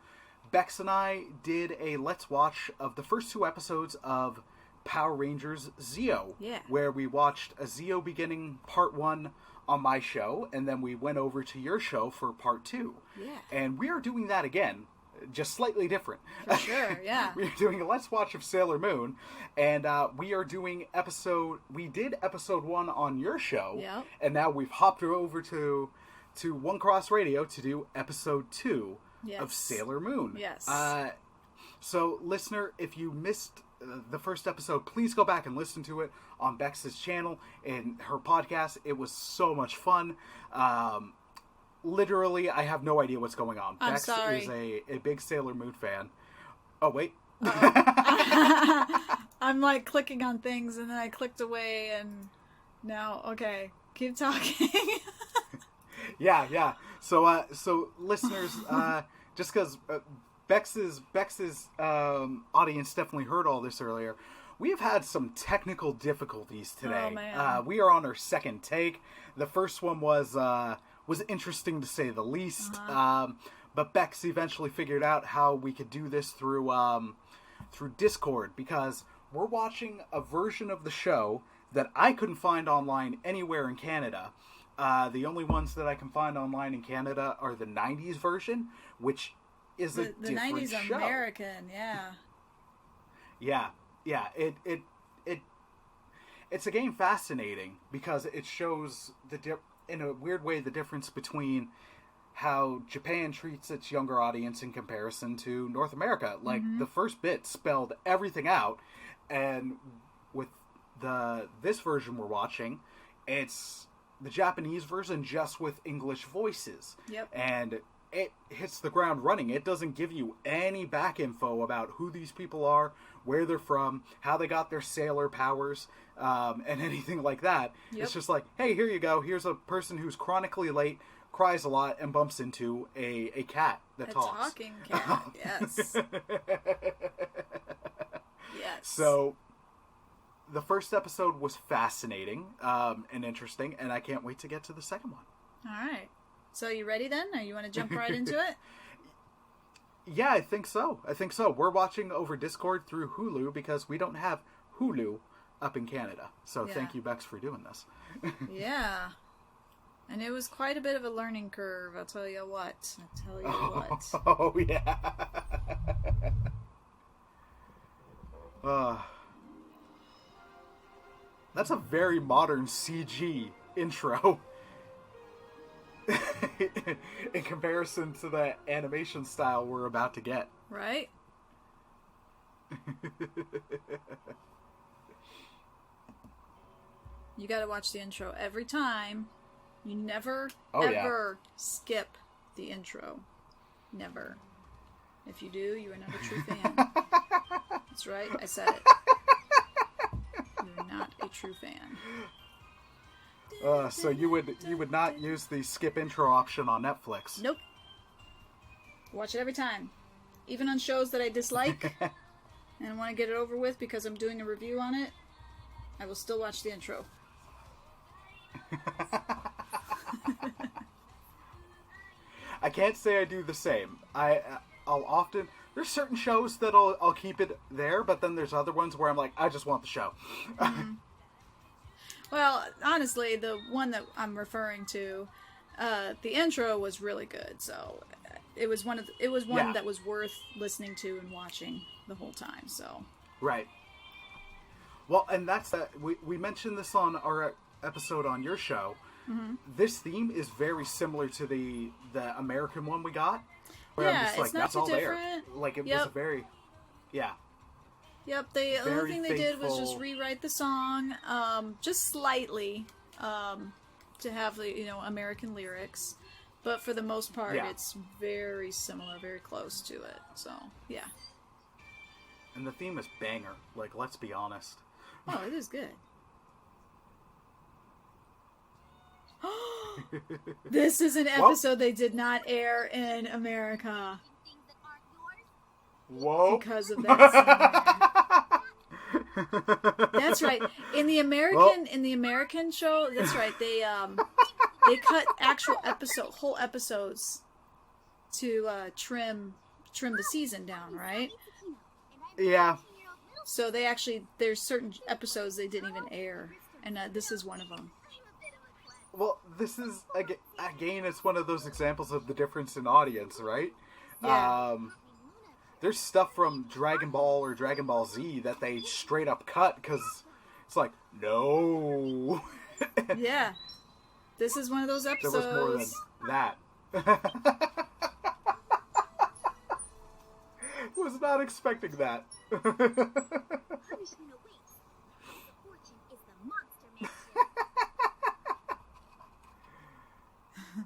Bex and I did a Let's Watch of the first 2 episodes of Power Rangers Zeo, where we watched a Zeo beginning part 1 on my show, and then we went over to your show for part 2. Yeah. And we are doing that again, just slightly different. For sure, yeah. We're doing a Let's Watch of Sailor Moon, and we are doing we did episode 1 on your show, and now we've hopped over to One Cross Radio to do episode 2 of Sailor Moon. Yes. So, listener, if you missed the first episode, please go back and listen to it on Bex's channel and her podcast. It was so much fun. Literally, I have no idea what's going on. Bex is a big Sailor Moon fan. Oh, wait. I'm like clicking on things and then I clicked away and now, okay, keep talking. Yeah. So listeners, just because Bex's audience definitely heard all this earlier, we have had some technical difficulties today. Oh, man. We are on our second take. The first one was interesting to say the least. but Bex eventually figured out how we could do this through Discord, because we're watching a version of the show that I couldn't find online anywhere in Canada. The only ones that I can find online in Canada are the 90s version, which is a the different 90s show. American, yeah. Yeah. It's again fascinating because it shows in a weird way the difference between how Japan treats its younger audience in comparison to North America. Like, the first bit spelled everything out, and with this version we're watching, it's the Japanese version just with English voices. Yep. And it hits the ground running. It doesn't give you any back info about who these people are, where they're from, how they got their sailor powers, and anything like that. Yep. It's just like, hey, here you go. Here's a person who's chronically late, cries a lot, and bumps into a cat that talks. A talking cat, yes. Yes. So, the first episode was fascinating and interesting, and I can't wait to get to the second one. All right. So, you ready then? Or you want to jump right into it? Yeah, I think so. We're watching over Discord through Hulu because we don't have Hulu up in Canada. So, Thank you, Bex, for doing this. Yeah. And it was quite a bit of a learning curve, I'll tell you what. Oh, yeah. That's a very modern CG intro. In comparison to the animation style we're about to get. Right? You gotta watch the intro every time. You never, ever skip the intro. Never. If you do, you are not a true fan. That's right, I said it. You're not a true fan. So you would not use the skip intro option on Netflix? Nope. Watch it every time. Even on shows that I dislike and want to get it over with because I'm doing a review on it, I will still watch the intro. I can't say I do the same. I'll often... There's certain shows that I'll keep it there, but then there's other ones where I'm like, I just want the show. Mm-hmm. Well, honestly, the one that I'm referring to, the intro was really good. So it was one that was worth listening to and watching the whole time. So right. Well, and that's that. We mentioned this on our episode on your show. Mm-hmm. This theme is very similar to the American one we got. Where I'm just like, it's not that's too all different. There. Like, it was a very... Yeah. Yep, the only thing they did was just rewrite the song, just slightly, to have the, American lyrics. But for the most part, it's very similar, very close to it. So, yeah. And the theme is banger. Like, let's be honest. Oh, it is good. This is an episode they did not air in America. Whoa. Because of that song. That's right. In the American show, that's right. They cut whole episodes to trim the season down, right? Yeah. So there's certain episodes they didn't even air, and this is one of them. Well, this is, again, it's one of those examples of the difference in audience, right? Yeah. There's stuff from Dragon Ball or Dragon Ball Z that they straight up cut because it's like, no. Yeah. This is one of those episodes. There was more than that. Was not expecting that.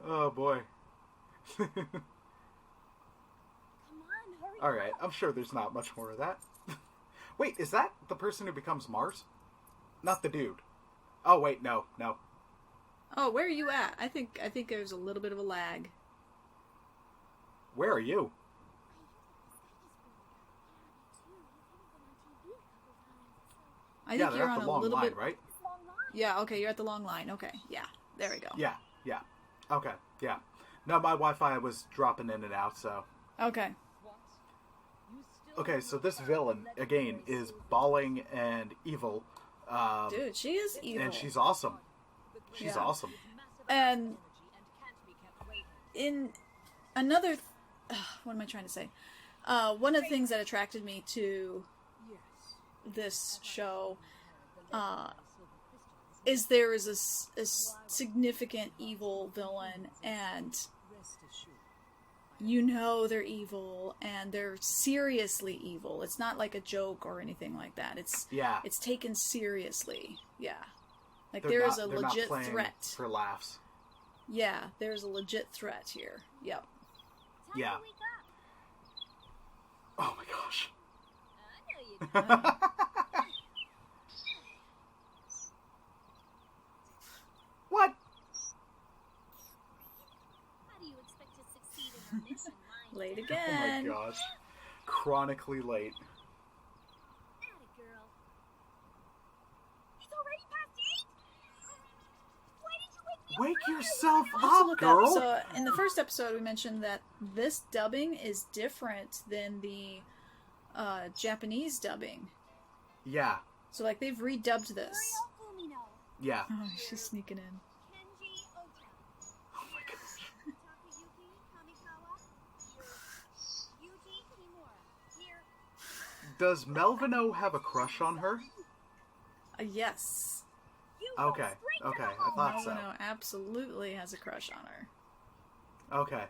Oh boy. Alright, I'm sure there's not much more of that. Wait, is that the person who becomes Mars? Not the dude. Oh wait, no. Oh, where are you at? I think there's a little bit of a lag. Where are you? I think you're on the a long little line, bit, right? Yeah, okay, you're at the long line. Okay, yeah, there we go. Yeah. Okay, yeah. No, my Wi-Fi was dropping in and out, so... Okay. Okay, so this villain, again, is bawling and evil. Dude, she is evil. And she's awesome. She's awesome. And in another... what am I trying to say? One of the things that attracted me to this show is there is a significant evil villain, and you know they're evil, and they're seriously evil. It's not like a joke or anything like that. It's taken seriously. Yeah. Like there is a legit threat. For laughs. Yeah, there's a legit threat here. Yep. Yeah. Oh my gosh. What? How do you expect to succeed in our mission, Late Oh again. my gosh. Chronically late. Atta girl. It's already past 8? Why did you wake me Wake yourself Also up, look girl! up. So in the first episode, we mentioned that this dubbing is different than the Japanese dubbing. Yeah. So like they've redubbed this. Umino, Yeah. Oh, she's sneaking in. Kenji Ota, Oh my gosh. Takayuki Kamikawa, Yuji Kimura, here. Does Melvino have a crush on her? Yes. Okay. Okay, I thought so. Nobuno absolutely has a crush on her. Okay.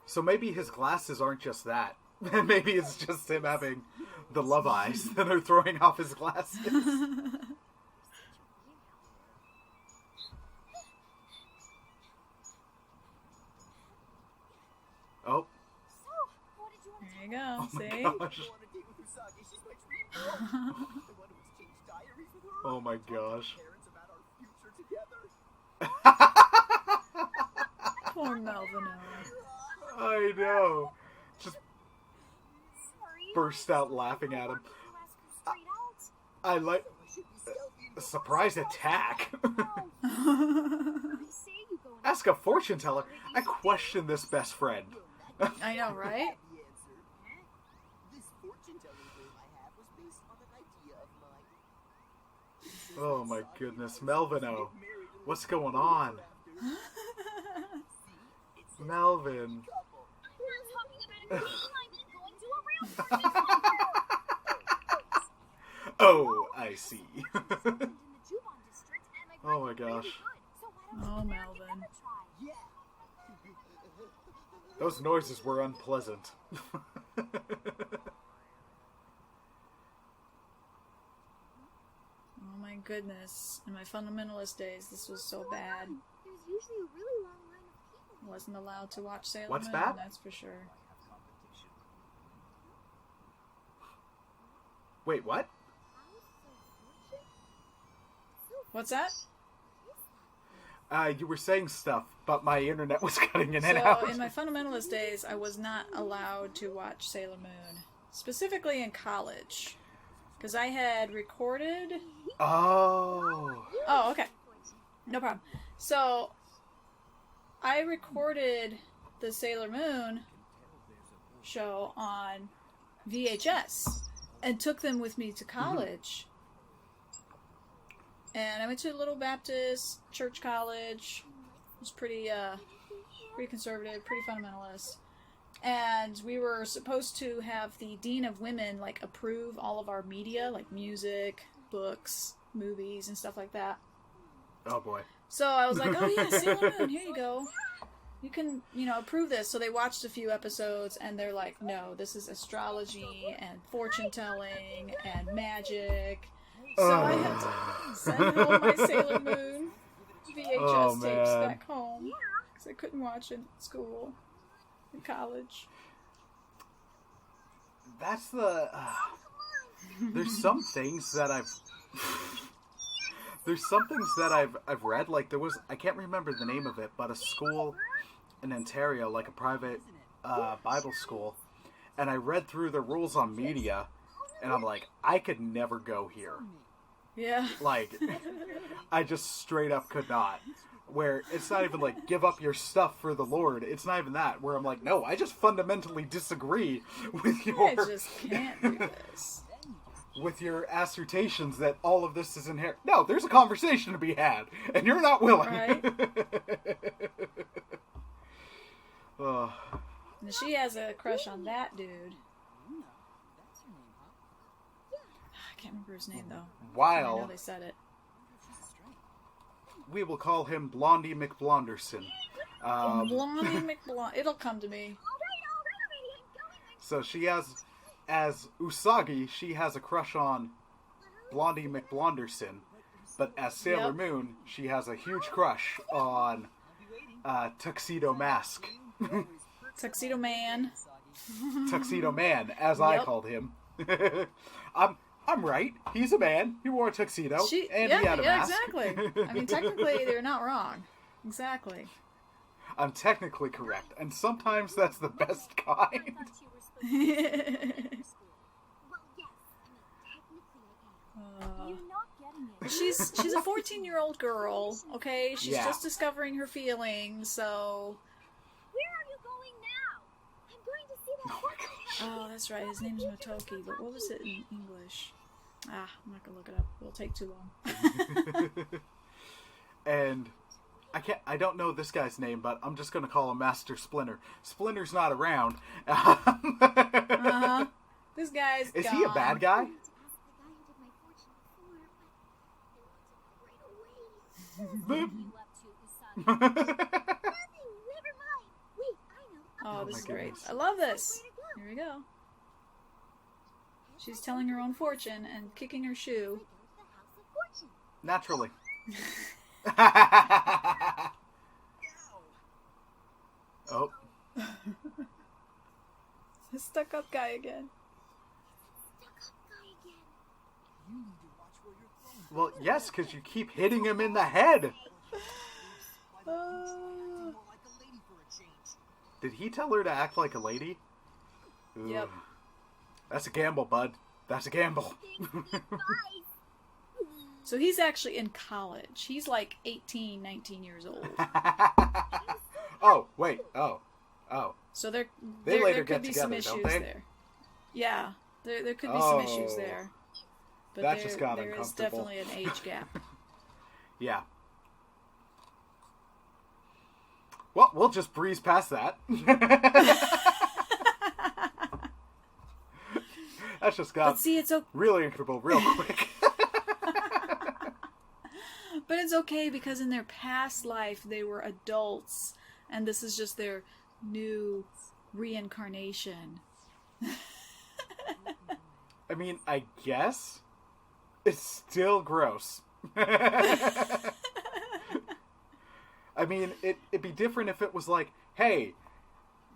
So maybe his glasses aren't just that. Maybe it's just him having the love eyes that are throwing off his glasses. Oh. What did you want There you go. Oh my See? gosh. Oh my gosh. Poor Melvino. I know. Just burst out laughing at him. I like... surprise attack. Ask a fortune teller. I question this best friend. I know, right? Oh my goodness, Melvino. What's going on? Melvin. Oh, I see. Oh my gosh. Oh, Melvin. Those noises were unpleasant. Oh my goodness. In my fundamentalist days, this was so bad. There's usually a really long line of people. Wasn't allowed to watch Sailor What's Moon, that? that's for sure. Wait, what? What's that? You were saying stuff, but my internet was cutting in and So, out. in my fundamentalist days, I was not allowed to watch Sailor Moon. Specifically in college. Because I had recorded... Oh. Oh, okay. No problem. So, I recorded the Sailor Moon show on VHS and took them with me to college. And I went to a little Baptist church college. It was pretty conservative, pretty fundamentalist. And we were supposed to have the Dean of Women, like, approve all of our media, like music, books, movies, and stuff like that. Oh boy. So I was like, oh yeah, Sailor Moon, here you go. You can, approve this. So they watched a few episodes, and they're like, no, this is astrology, and fortune-telling, and magic. So I had to send home my Sailor Moon VHS tapes back home, because I couldn't watch it at school, in college. That's the... there's some things that I've read, like there was, I can't remember the name of it, but a school in Ontario, like a private Bible school, and I read through the rules on media, and I'm like, I could never go here. Yeah. Like, I just straight up could not. where it's not even like give up your stuff for the Lord. It's not even that. Where I'm like, no, I just fundamentally disagree with your. I just can't do this. With your assertions that all of this is inherent. No, there's a conversation to be had, and you're not willing. Right. And she has a crush on that dude. I can't remember his name though. I know they said it. We will call him Blondie McBlonderson. Blondie McBlond. It'll come to me. So she has, as Usagi, she has a crush on Blondie McBlonderson, but as Sailor Moon, she has a huge crush on Tuxedo Mask. Tuxedo Man. Tuxedo Man, as I called him. I'm right. He's a man. He wore a tuxedo, and he had a mask. Exactly. I mean, technically, they're not wrong. Exactly. I'm technically correct, and sometimes that's the best kind. She's a 14-year-old girl, okay? She's just discovering her feelings, so... Where are you going now? I'm going to see that portrait. Oh, that's right. His name's Motoki, but what was it in English? I'm not gonna look it up. It'll take too long. And I don't know this guy's name, but I'm just gonna call him Master Splinter. Splinter's not around. This guy's Is gone. he a bad guy? Oh, this is great. I love this. Here we go. She's telling her own fortune and kicking her shoe. Naturally. Oh. The stuck-up guy again. Well, yes, because you keep hitting him in the head. Did he tell her to act like a lady? Yep. That's a gamble, bud. That's a gamble. So he's actually in college. He's like 18, 19 years old. Oh, wait. Oh. So there later could get be together, some issues don't they? there. Yeah, there could be some issues there. But that just got there is uncomfortable. definitely an age gap. Yeah. Well, we'll just breeze past that. That's just got really uncomfortable real quick. But it's okay because in their past life they were adults, and this is just their new reincarnation. I mean, I guess it's still gross. I mean, it'd be different if it was like, hey,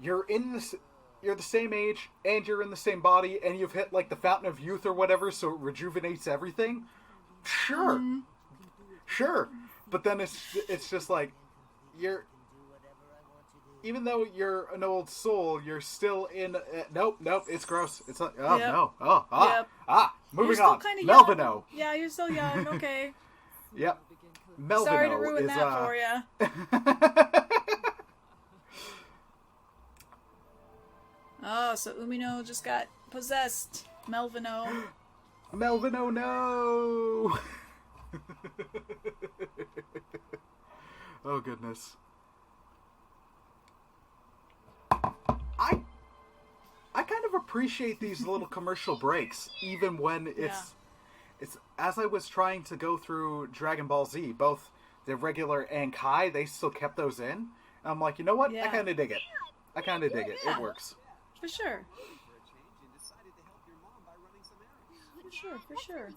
you're the same age and you're in the same body and you've hit like the fountain of youth or whatever, so it rejuvenates everything. Sure. Mm-hmm. Sure. But then it's just like you're, even though you're an old soul, you're still in nope, it's gross. It's like no. Moving on. Melvino. Yeah, you're still young. Okay. Yep. Melvino. Sorry to ruin that for you. Oh, so Umino just got possessed. Melvino. Melvino, no! Oh, goodness. I kind of appreciate these little commercial breaks, even when it's as I was trying to go through Dragon Ball Z, both the regular and Kai, they still kept those in. And I'm like, you know what? I kind of dig it. It works. For sure. For sure.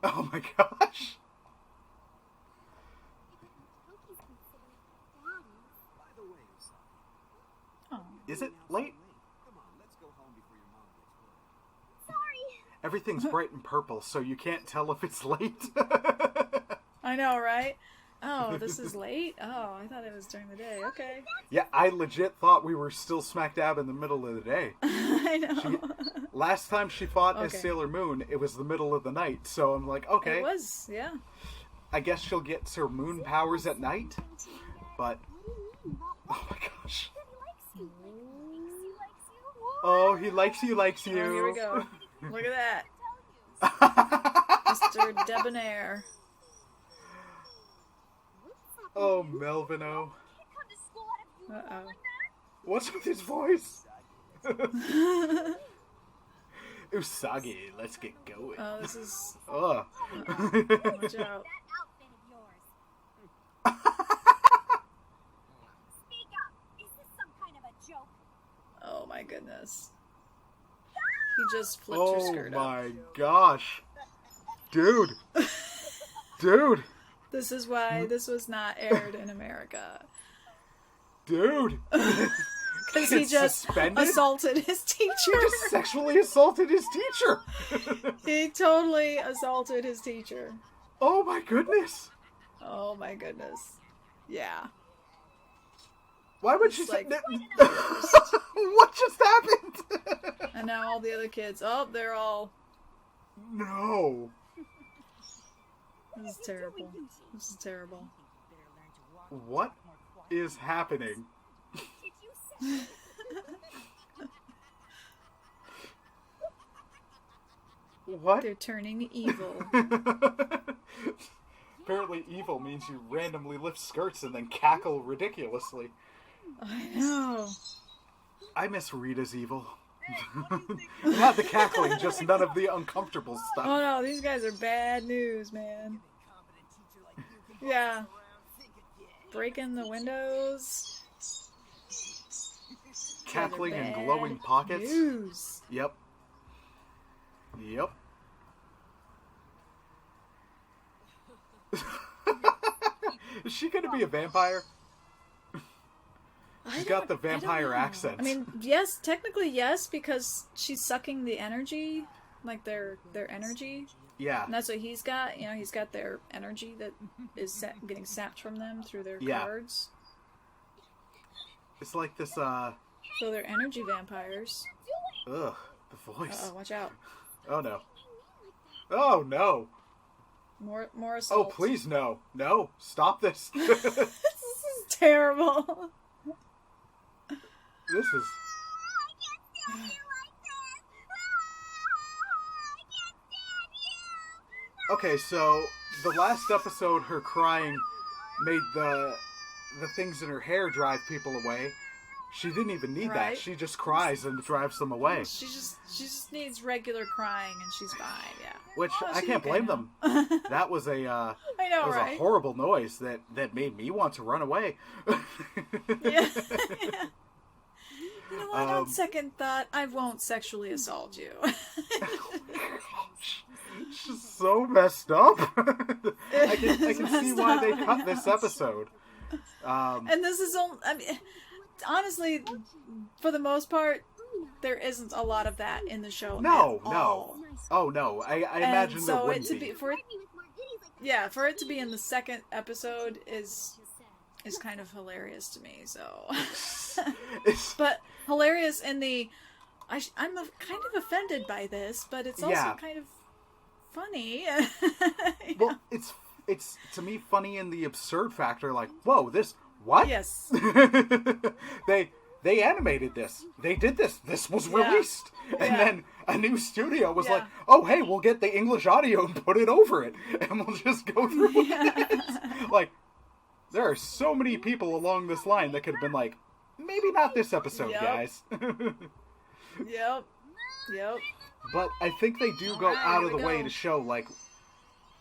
Oh my gosh. Is it late? Everything's bright and purple, so you can't tell if it's late. I know, right? Oh, this is late? Oh, I thought it was during the day. Okay. Yeah, I legit thought we were still smack dab in the middle of the day. I know. Last time she fought as Okay. Sailor Moon, it was the middle of the night, so I'm like, okay. It was, yeah. I guess she'll get her moon powers at night, but... Oh my gosh. Oh, he likes you, likes you. Oh, here we go. Look at that. Mr. Debonair. Oh, Melvino. Uh-oh. What's with his voice? Usagi, let's get going. Oh, this is... Ugh. Watch out. Oh my goodness. He just flipped her Oh skirt up. my gosh. Dude. Dude. This is why this was not aired in America. Dude. Because he just Suspended? assaulted his teacher. He just sexually assaulted his teacher. He totally assaulted his teacher. Oh my goodness. Oh my goodness. Yeah. Why would she It's say like- that? What just happened? And now all the other kids, oh, they're all... No. This is terrible. This is terrible. What is happening? What? They're turning evil. Apparently evil means you randomly lift skirts and then cackle ridiculously. I know. I miss Rita's evil. Not the cackling, just none of the uncomfortable stuff. Oh no, these guys are bad news, man. Yeah. Breaking the windows. Cackling and Bad glowing pockets. News. Yep. Yep. Is she gonna be a vampire? She's got the I don't vampire know. accent. I mean, yes, technically yes, because she's sucking the energy, like their energy. yeah. And that's what he's got. You know, he's got their energy that is getting sapped from them through their Yeah. cards. It's like this, So they're energy vampires. ugh, the voice. Uh-oh, watch out. Oh no. Oh no. More Oh, assault. please no. No. Stop this. This is terrible. This is... Okay, so the last episode, her crying made the things in her hair drive people away. She didn't even need that. Right. She just cries and drives them away. She just needs regular crying and she's fine. Yeah. Which Oh, I she's can't okay blame now. them. That was a I know, that was right? a horrible noise that made me want to run away. Yeah. You know what? On Um, second thought, I won't sexually assault you. It's just so messed up. I can It's see messed why up, they I cut know. this episode. And this is only, I mean, honestly, for the most part, there isn't a lot of that in the show. No, at no. all. Oh no, I And imagine there so wouldn't it to be. be for it to be in the second episode is kind of hilarious to me. So, It's, but hilarious in the I'm kind of offended by this, but it's also Yeah. kind of funny. well, it's to me funny in the absurd factor. Like, whoa, this what? Yes. They animated this. They did this. This was Yeah. released. And Yeah. then a new studio was Yeah. like, oh, hey, we'll get the English audio and put it over it. And we'll just go through it. Like, there are so many people along this line that could have been like, maybe not this episode, Yep. guys. Yep. But I think they do go Alright, out of here the we way go. to show, like,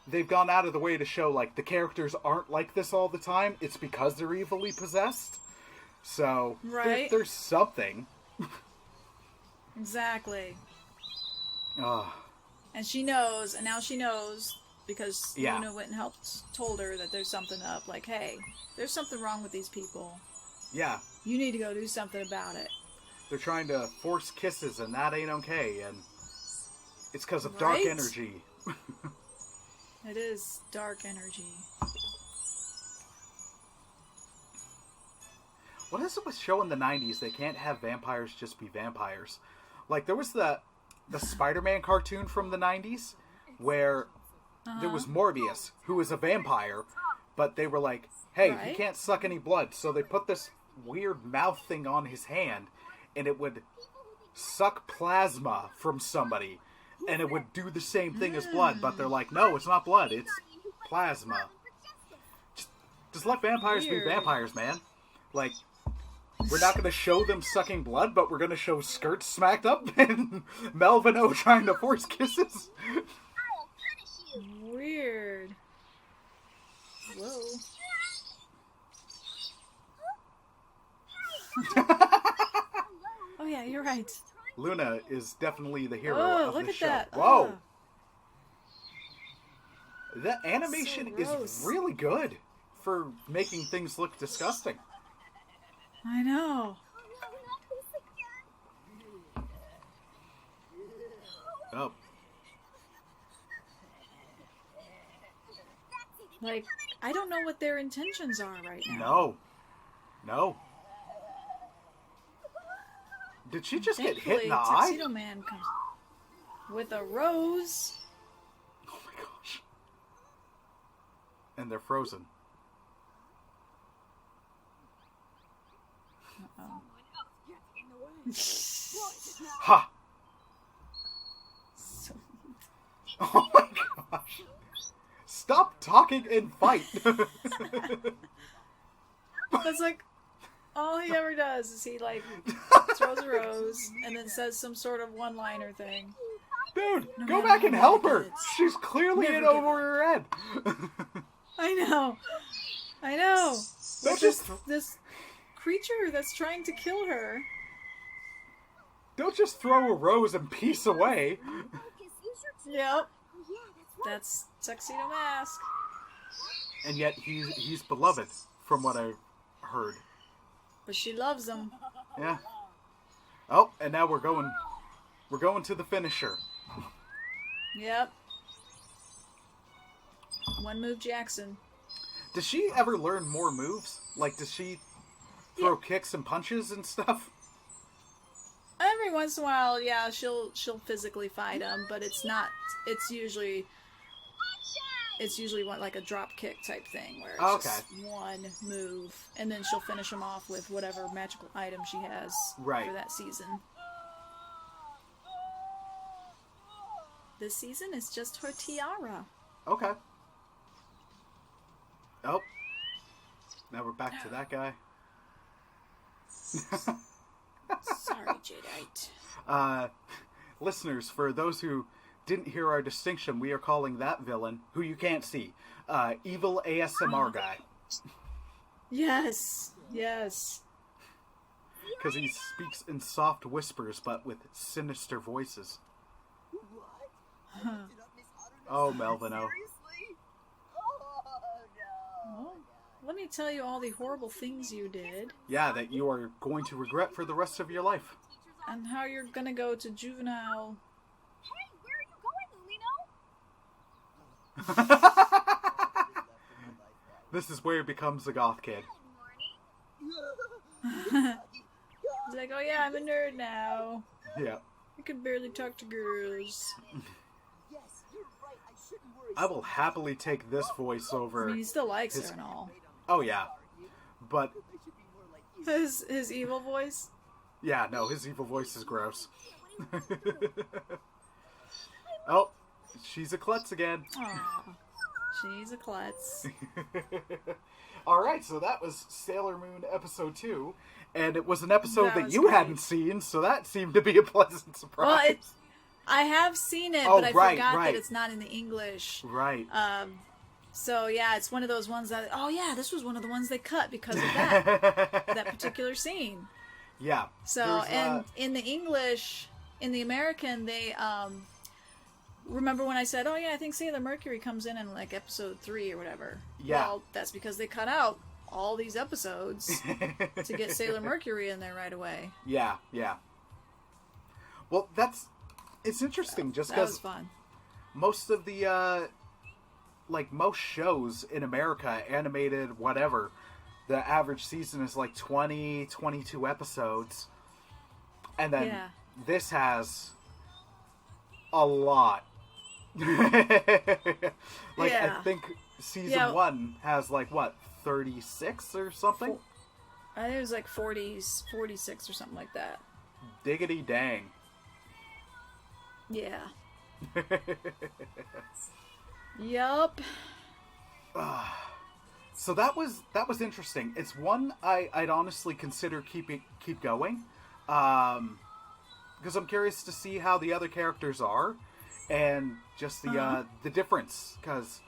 they've gone out of the way to show, like, the characters aren't like this all the time. It's because they're evilly possessed. So, Right. there's something. Exactly. Ugh. And she knows, and now she knows because Yeah. Luna went and told her that there's something up. Like, hey, there's something wrong with these people. Yeah. You need to go do something about it. They're trying to force kisses, and that ain't okay, and it's because of dark Right? energy. It is dark energy. what is it with show in the 90s? They can't have vampires just be vampires. Like, there was the Spider-Man cartoon from the 90s where there was Morbius, who was a vampire, but they were like, hey, he can't suck any blood. So they put this weird mouth thing on his hand, and it would suck plasma from somebody, and it would do the same thing as blood, but they're like, no, it's not blood, it's plasma. Just let vampires be vampires, man. Like, we're not going to show them sucking blood, but we're going to show skirts smacked up and Melvino trying to force kisses. Weird. Whoa. Oh yeah, you're right. Luna is definitely the hero of look the at show. that. Whoa! The animation So is gross. really good for making things look disgusting. I know. Oh. Like, I don't know what their intentions are right now. No. Did she just get hit in the Thankfully, eye? Tuxedo Man comes with a rose. Oh my gosh. And they're frozen. Uh-oh. Ha! So, Oh my gosh. Stop talking and fight. that's like all he ever does is he like throws a rose and then says some sort of one-liner thing. Dude, No go matter back how and many help her. minutes. She's clearly Never in give over her head. I know. Don't But just this creature that's trying to kill her. don't just throw a rose and peace away. Yep. That's Tuxedo Mask. And yet he's beloved, from what I've heard. But she loves him. Yeah. Oh, and now we're going to the finisher. Yep. One move Jackson. Does she ever learn more moves? Like, does she throw kicks and punches and stuff? Every once in a while, yeah, she'll physically fight him, but it's not. It's usually one like a drop kick type thing where it's just one move, and then she'll finish him off with whatever magical item she has for that season. This season is just her tiara. Okay. Oh. Now we're back to that guy. Sorry, Jadeite. Listeners, for those who didn't hear our distinction, we are calling that villain, who you can't see, evil ASMR guy. Yes. Because he speaks in soft whispers, but with sinister voices. Oh, Melvino. Well, let me tell you all the horrible things you did. Yeah, that you are going to regret for the rest of your life. And how you're gonna go to juvenile. Hey, where are you going, Lino? This is where he becomes a goth kid. He's like, oh yeah, I'm a nerd now. Yeah. I can barely talk to girls. I will happily take this voice over. I mean, he still likes her and all. Oh, yeah. But, His evil voice? yeah, no, his evil voice is gross. Oh, she's a klutz again. Aw, she's a klutz. Alright, so that was Sailor Moon Episode 2, and it was an episode That that was you great. hadn't seen, so that seemed to be a pleasant surprise. Well, I have seen it, Oh, but I right, forgot right. that it's not in the English. Right. So yeah, it's one of those ones that, oh yeah, this was one of the ones they cut because of that particular scene. Yeah. So, and in the English, in the American, they, remember when I said, oh yeah, I think Sailor Mercury comes in like episode 3 or whatever. Yeah. Well, that's because they cut out all these episodes to get Sailor Mercury in there right away. Yeah. Well, it's interesting just That was because fun. most of the, most shows in America, animated, whatever, the average season is like 20, 22 episodes. And then this has a lot. I think season 1 has like, what, 36 or something? I think it was like 46 or something like that. Diggity dang. Yeah. Yup. So that was interesting. It's one I'd honestly consider keep going, because I'm curious to see how the other characters are, and just the difference. Because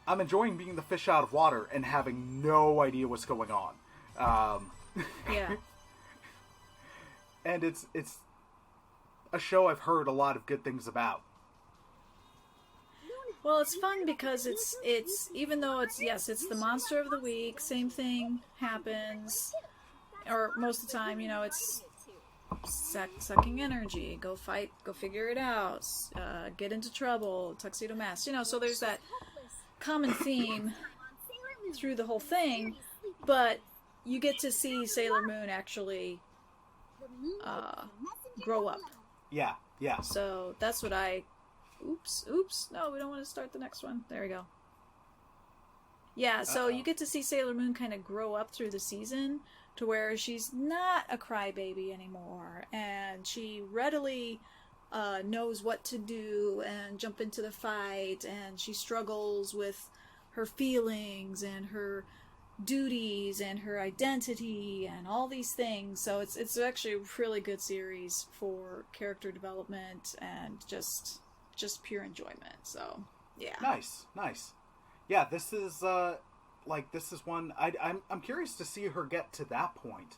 I'm enjoying being the fish out of water and having no idea what's going on. Yeah. And it's a show I've heard a lot of good things about. Well, it's fun because it's even though it's the monster of the week, same thing happens, or most of the time, it's sucking energy, go fight, go figure it out, get into trouble, tuxedo mask, so there's that common theme through the whole thing, but you get to see Sailor Moon actually grow up. Yeah. So that's what Oops. No, we don't want to start the next one. There we go. Yeah, so you get to see Sailor Moon kind of grow up through the season to where she's not a crybaby anymore, and she readily knows what to do and jump into the fight, and she struggles with her feelings and her duties and her identity and all these things. So it's actually a really good series for character development and just pure enjoyment. So yeah. Nice. Yeah, this is one I'm curious to see her get to that point,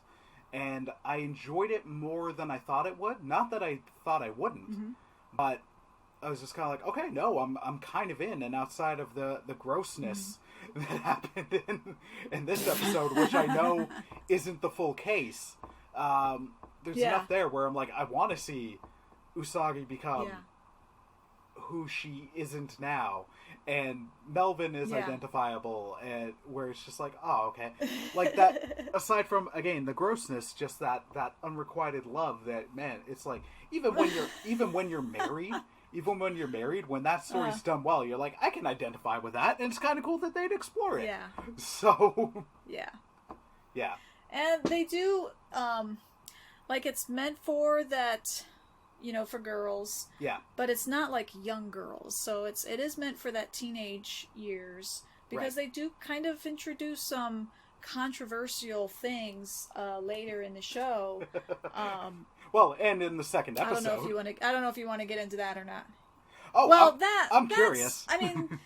and I enjoyed it more than I thought it would. Not that I thought I wouldn't, but I was just kind of like, okay, no, I'm kind of in. And outside of the grossness that happened in this episode, which I know isn't the full case, there's enough there where I'm like, I want to see Usagi become who she isn't now, and Melvin is identifiable, and where it's just like, oh, okay, like that. Aside from, again, the grossness, just that unrequited love that, man, it's like even when you're married, when that story's done well, you're like, I can identify with that, and it's kind of cool that they'd explore it. Yeah. So yeah, and they do like it's meant for that. For girls. Yeah. But it's not like young girls. So it is meant for that teenage years, because they do kind of introduce some controversial things later in the show. Well, and in the second episode. I don't know if you want to get into that or not. Oh, well, I'm curious. I mean,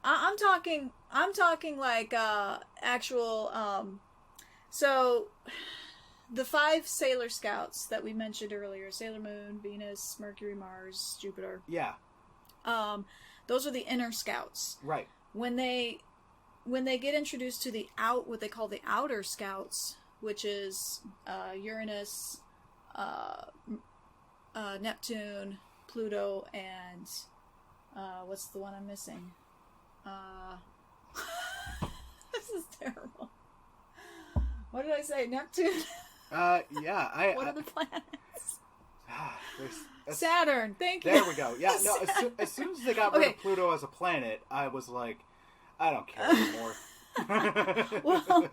I'm talking like actual so the 5 Sailor Scouts that we mentioned earlier, Sailor Moon, Venus, Mercury, Mars, Jupiter. Yeah. Those are the inner scouts. Right. When they get introduced to what they call the outer scouts, which is Uranus, Neptune, Pluto, and what's the one I'm missing? This is terrible. What did I say? Neptune? Yeah. What are the planets? Saturn. Thank you. There we go. Yeah. No. As soon as they got rid of Pluto as a planet, I was like, I don't care anymore. well,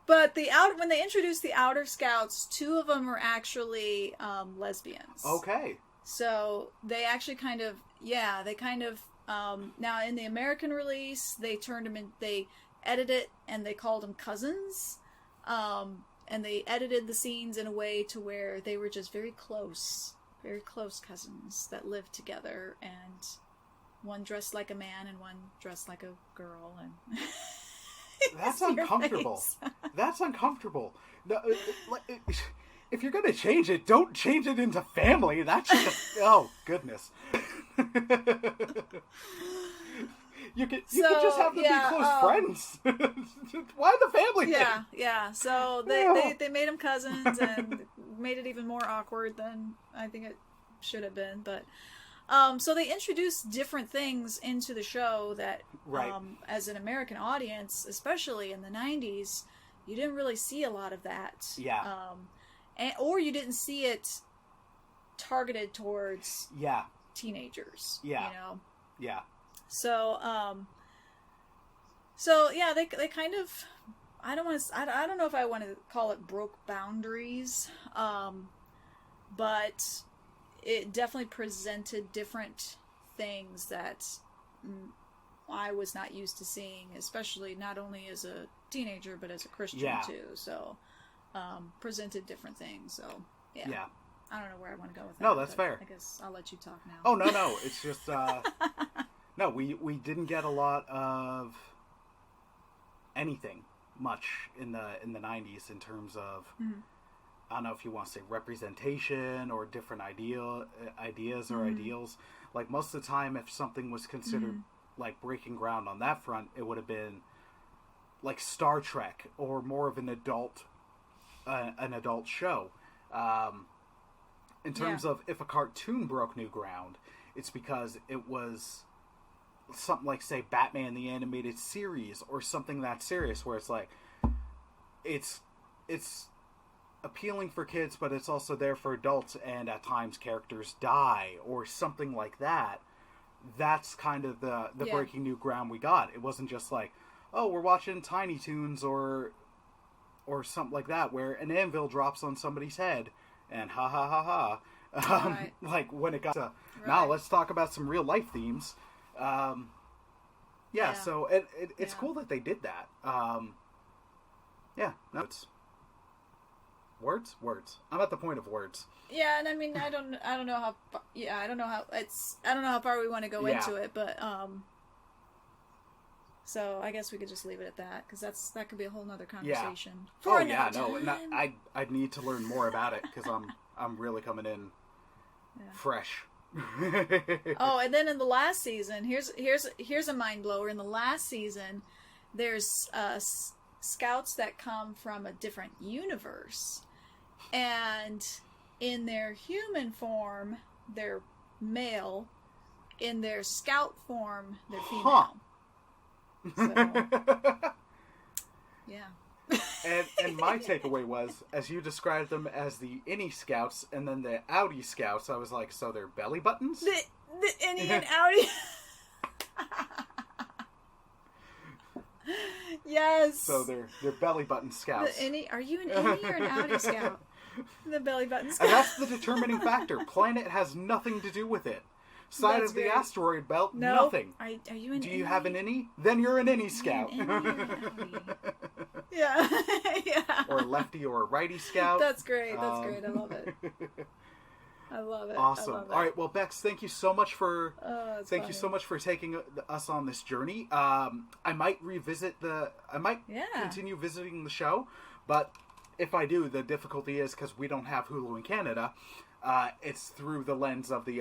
but when they introduced the outer scouts, 2 of them are actually lesbians. Okay. So they actually kind of now in the American release, they turned them in. They edited it and they called them cousins, and they edited the scenes in a way to where they were just very close cousins that lived together, and one dressed like a man and one dressed like a girl, and that's uncomfortable. That's uncomfortable. No, if you're gonna change it, don't change it into family. That's just oh goodness. You could just have them be close friends. Why the family thing? Yeah. So they made them cousins and made it even more awkward than I think it should have been. But So they introduced different things into the show that, Right. as an American audience, especially in the 90s, you didn't really see a lot of that. Yeah. Or you didn't see it targeted towards Yeah. teenagers. Yeah. You know? Yeah. So, yeah, they kind of, I don't know if I want to call it broke boundaries, but it definitely presented different things that I was not used to seeing, especially not only as a teenager, but as a Christian too. So, presented different things. So, yeah. I don't know where I want to go with that. No, that's fair. I guess I'll let you talk now. Oh, no. It's just, no, we didn't get a lot of anything much in the 90s in terms of, I don't know if you want to say representation or different ideas or ideals. Like, most of the time, if something was considered like breaking ground on that front, it would have been like Star Trek or more of an adult show. In terms of if a cartoon broke new ground, it's because it was something like, say, Batman the Animated Series or something that serious, where it's like, it's appealing for kids, but it's also there for adults, and at times characters die or something like that. That's kind of the breaking new ground we got. It wasn't just like, oh, we're watching Tiny Toons or something like that, where an anvil drops on somebody's head, and ha ha ha ha. Right. Like, when it got to, now let's talk about some real life themes. So it's cool that they did that. It's words. I'm at the point of words. Yeah, and I mean, I don't know how far we want to go into it, but so I guess we could just leave it at that, because that could be a whole nother conversation. I'd need to learn more about it, because I'm really coming in fresh. Oh, and then in the last season, here's a mind blower. In the last season, there's scouts that come from a different universe, and in their human form, they're male. In their scout form, they're female. So, yeah. and my takeaway was, as you described them as the innie scouts and then the outie scouts, I was like, so they're belly buttons? The innie and outie. Yes. So they're belly button scouts. Are you an innie or an outie scout? The belly button scout. And that's the determining factor. Planet has nothing to do with it. Side of the asteroid belt, nothing. Are you an Do innie? you have an innie? Then you're an innie scout. Yeah. Yeah. Or a lefty or a righty scout. That's great. I love it. I love it. Awesome. I love it. All right. Well, Bex, thank you so much for you so much for taking us on this journey. I might continue visiting the show, but if I do, the difficulty is because we don't have Hulu in Canada. It's through the lens of the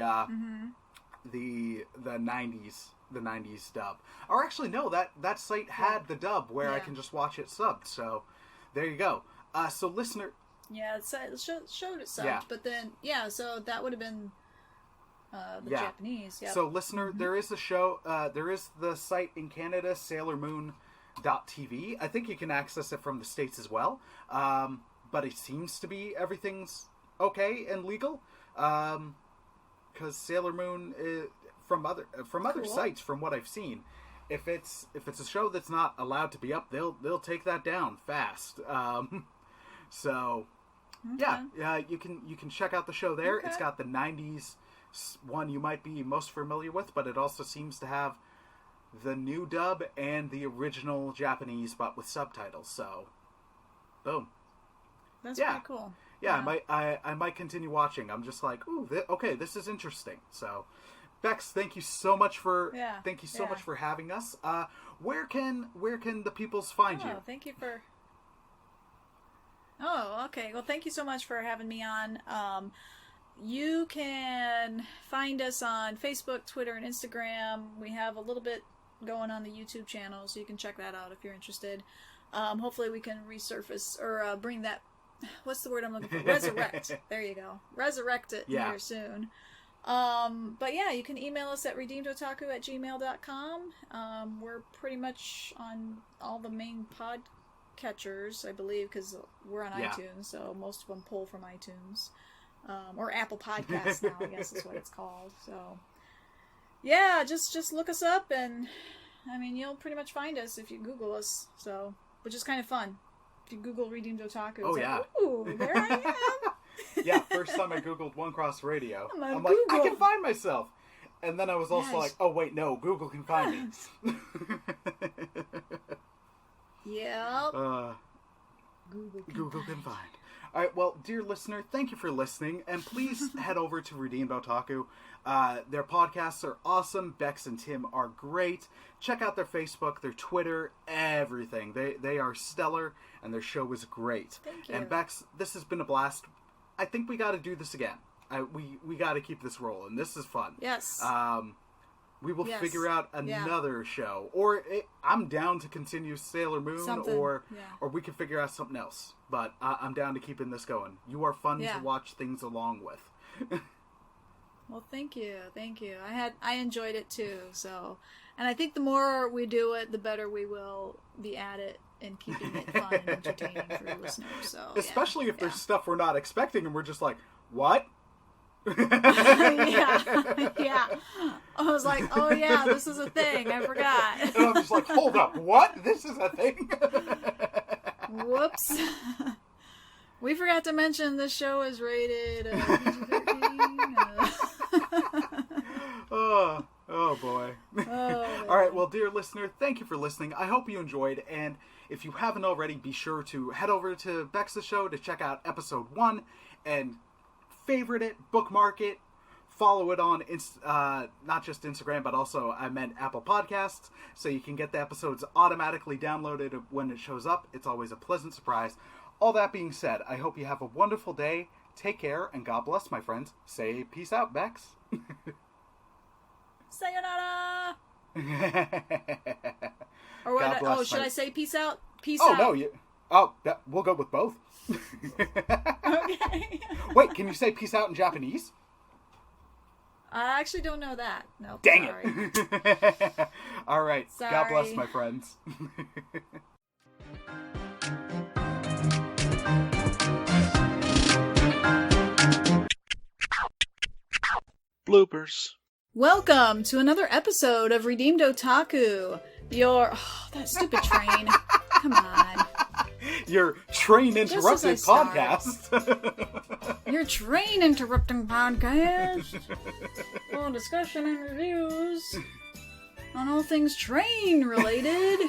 90s dub. Or actually, no, that site had the dub where I can just watch it subbed. So there you go. So listener. Yeah, it showed it subbed, but then so that would have been the Japanese. Yep. So listener, there is the show. There is the site in Canada, SailorMoon.tv. I think you can access it from the States as well. But it seems to be everything's okay and legal. Because Sailor Moon, from other sites, from what I've seen, if it's a show that's not allowed to be up, they'll take that down fast. So you can check out the show there. Okay. It's got the 90s one you might be most familiar with, but it also seems to have the new dub and the original Japanese, but with subtitles. So, boom. That's pretty cool. Yeah, I might continue watching. I'm just like, ooh, okay, this is interesting. So, Bex, thank you so much for much for having us. Where can the peoples find you? Thank you for. Oh, okay. Well, thank you so much for having me on. You can find us on Facebook, Twitter, and Instagram. We have a little bit going on the YouTube channel, so you can check that out if you're interested. Hopefully, we can resurface or bring that. What's the word I'm looking for? Resurrect. There you go. Resurrect it here soon. But yeah, you can email us at redeemedotaku@gmail.com. We're pretty much on all the main podcatchers, I believe, because we're on iTunes, so most of them pull from iTunes. Or Apple Podcasts now, I guess is what it's called. So, yeah, just look us up, and, I mean, you'll pretty much find us if you Google us, so, which is kind of fun. If you Google Redeemed Otaku, it's like, ooh, there I am! Yeah, first time I Googled One Cross Radio, I'm like, Google. I can find myself! And then I was also like, oh wait, no, Google can find me. Yep. Google can find. Alright, well, dear listener, thank you for listening, and please head over to Redeemed Otaku. Their podcasts are awesome. Bex and Tim are great. Check out their Facebook, their Twitter, everything. They are stellar, and their show is great. Thank you. And Bex, this has been a blast. I think we got to do this again. We got to keep this rolling. This is fun. Yes. We will figure out another show, or I'm down to continue Sailor Moon, or we can figure out something else. But I'm down to keeping this going. You are fun to watch things along with. Well, thank you. I enjoyed it too. So, and I think the more we do it, the better we will be at it and keeping it fun and entertaining for the listeners. So, especially if there's stuff we're not expecting, and we're just like, what? yeah. I was like, oh yeah, this is a thing. I forgot. And I'm just like, hold up, what? This is a thing? Whoops. We forgot to mention this show is rated PG-13. Oh boy. All right, well, dear listener, thank you for listening. I hope you enjoyed, and if you haven't already, be sure to head over to Bex's show to check out episode 1 and favorite it, bookmark it, follow it on not just Instagram, but also I meant Apple Podcasts, so you can get the episodes automatically downloaded when it shows up. It's always a pleasant surprise. All that being said, I hope you have a wonderful day. Take care, and God bless, my friends. Say peace out, Bex. Sayonara! Or what? Should I say peace out? Peace out. No, we'll go with both. Okay. Wait, can you say peace out in Japanese? I actually don't know that. No, dang sorry. it. All right. Sorry. God bless, my friends. Bloopers. Welcome to another episode of Redeemed Otaku. That stupid train. Come on. Your train interrupted podcast. Your train interrupting podcast. For discussion and reviews on all things train related.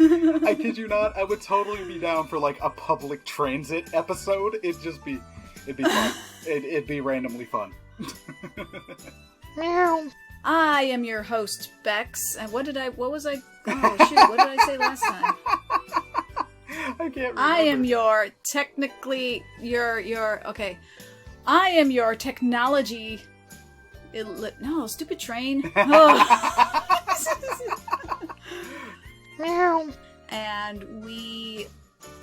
I kid you not, I would totally be down for like a public transit episode. It'd be fun. It'd be randomly fun. Meow. I am your host, Bex, and what did I say last time? I can't remember. I am your I am your technology... No, stupid train. Meow. And we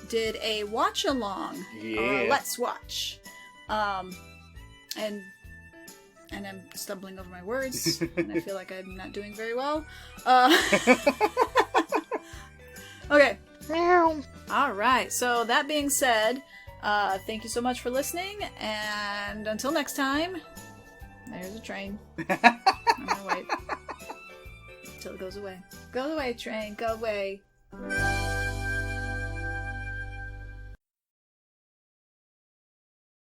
did a watch-along. Yeah. Let's watch. And I'm stumbling over my words, and I feel like I'm not doing very well. Okay. Meow. Alright, so that being said, thank you so much for listening, and until next time, there's a train. I'm gonna wait until it goes away. Go away, train, go away.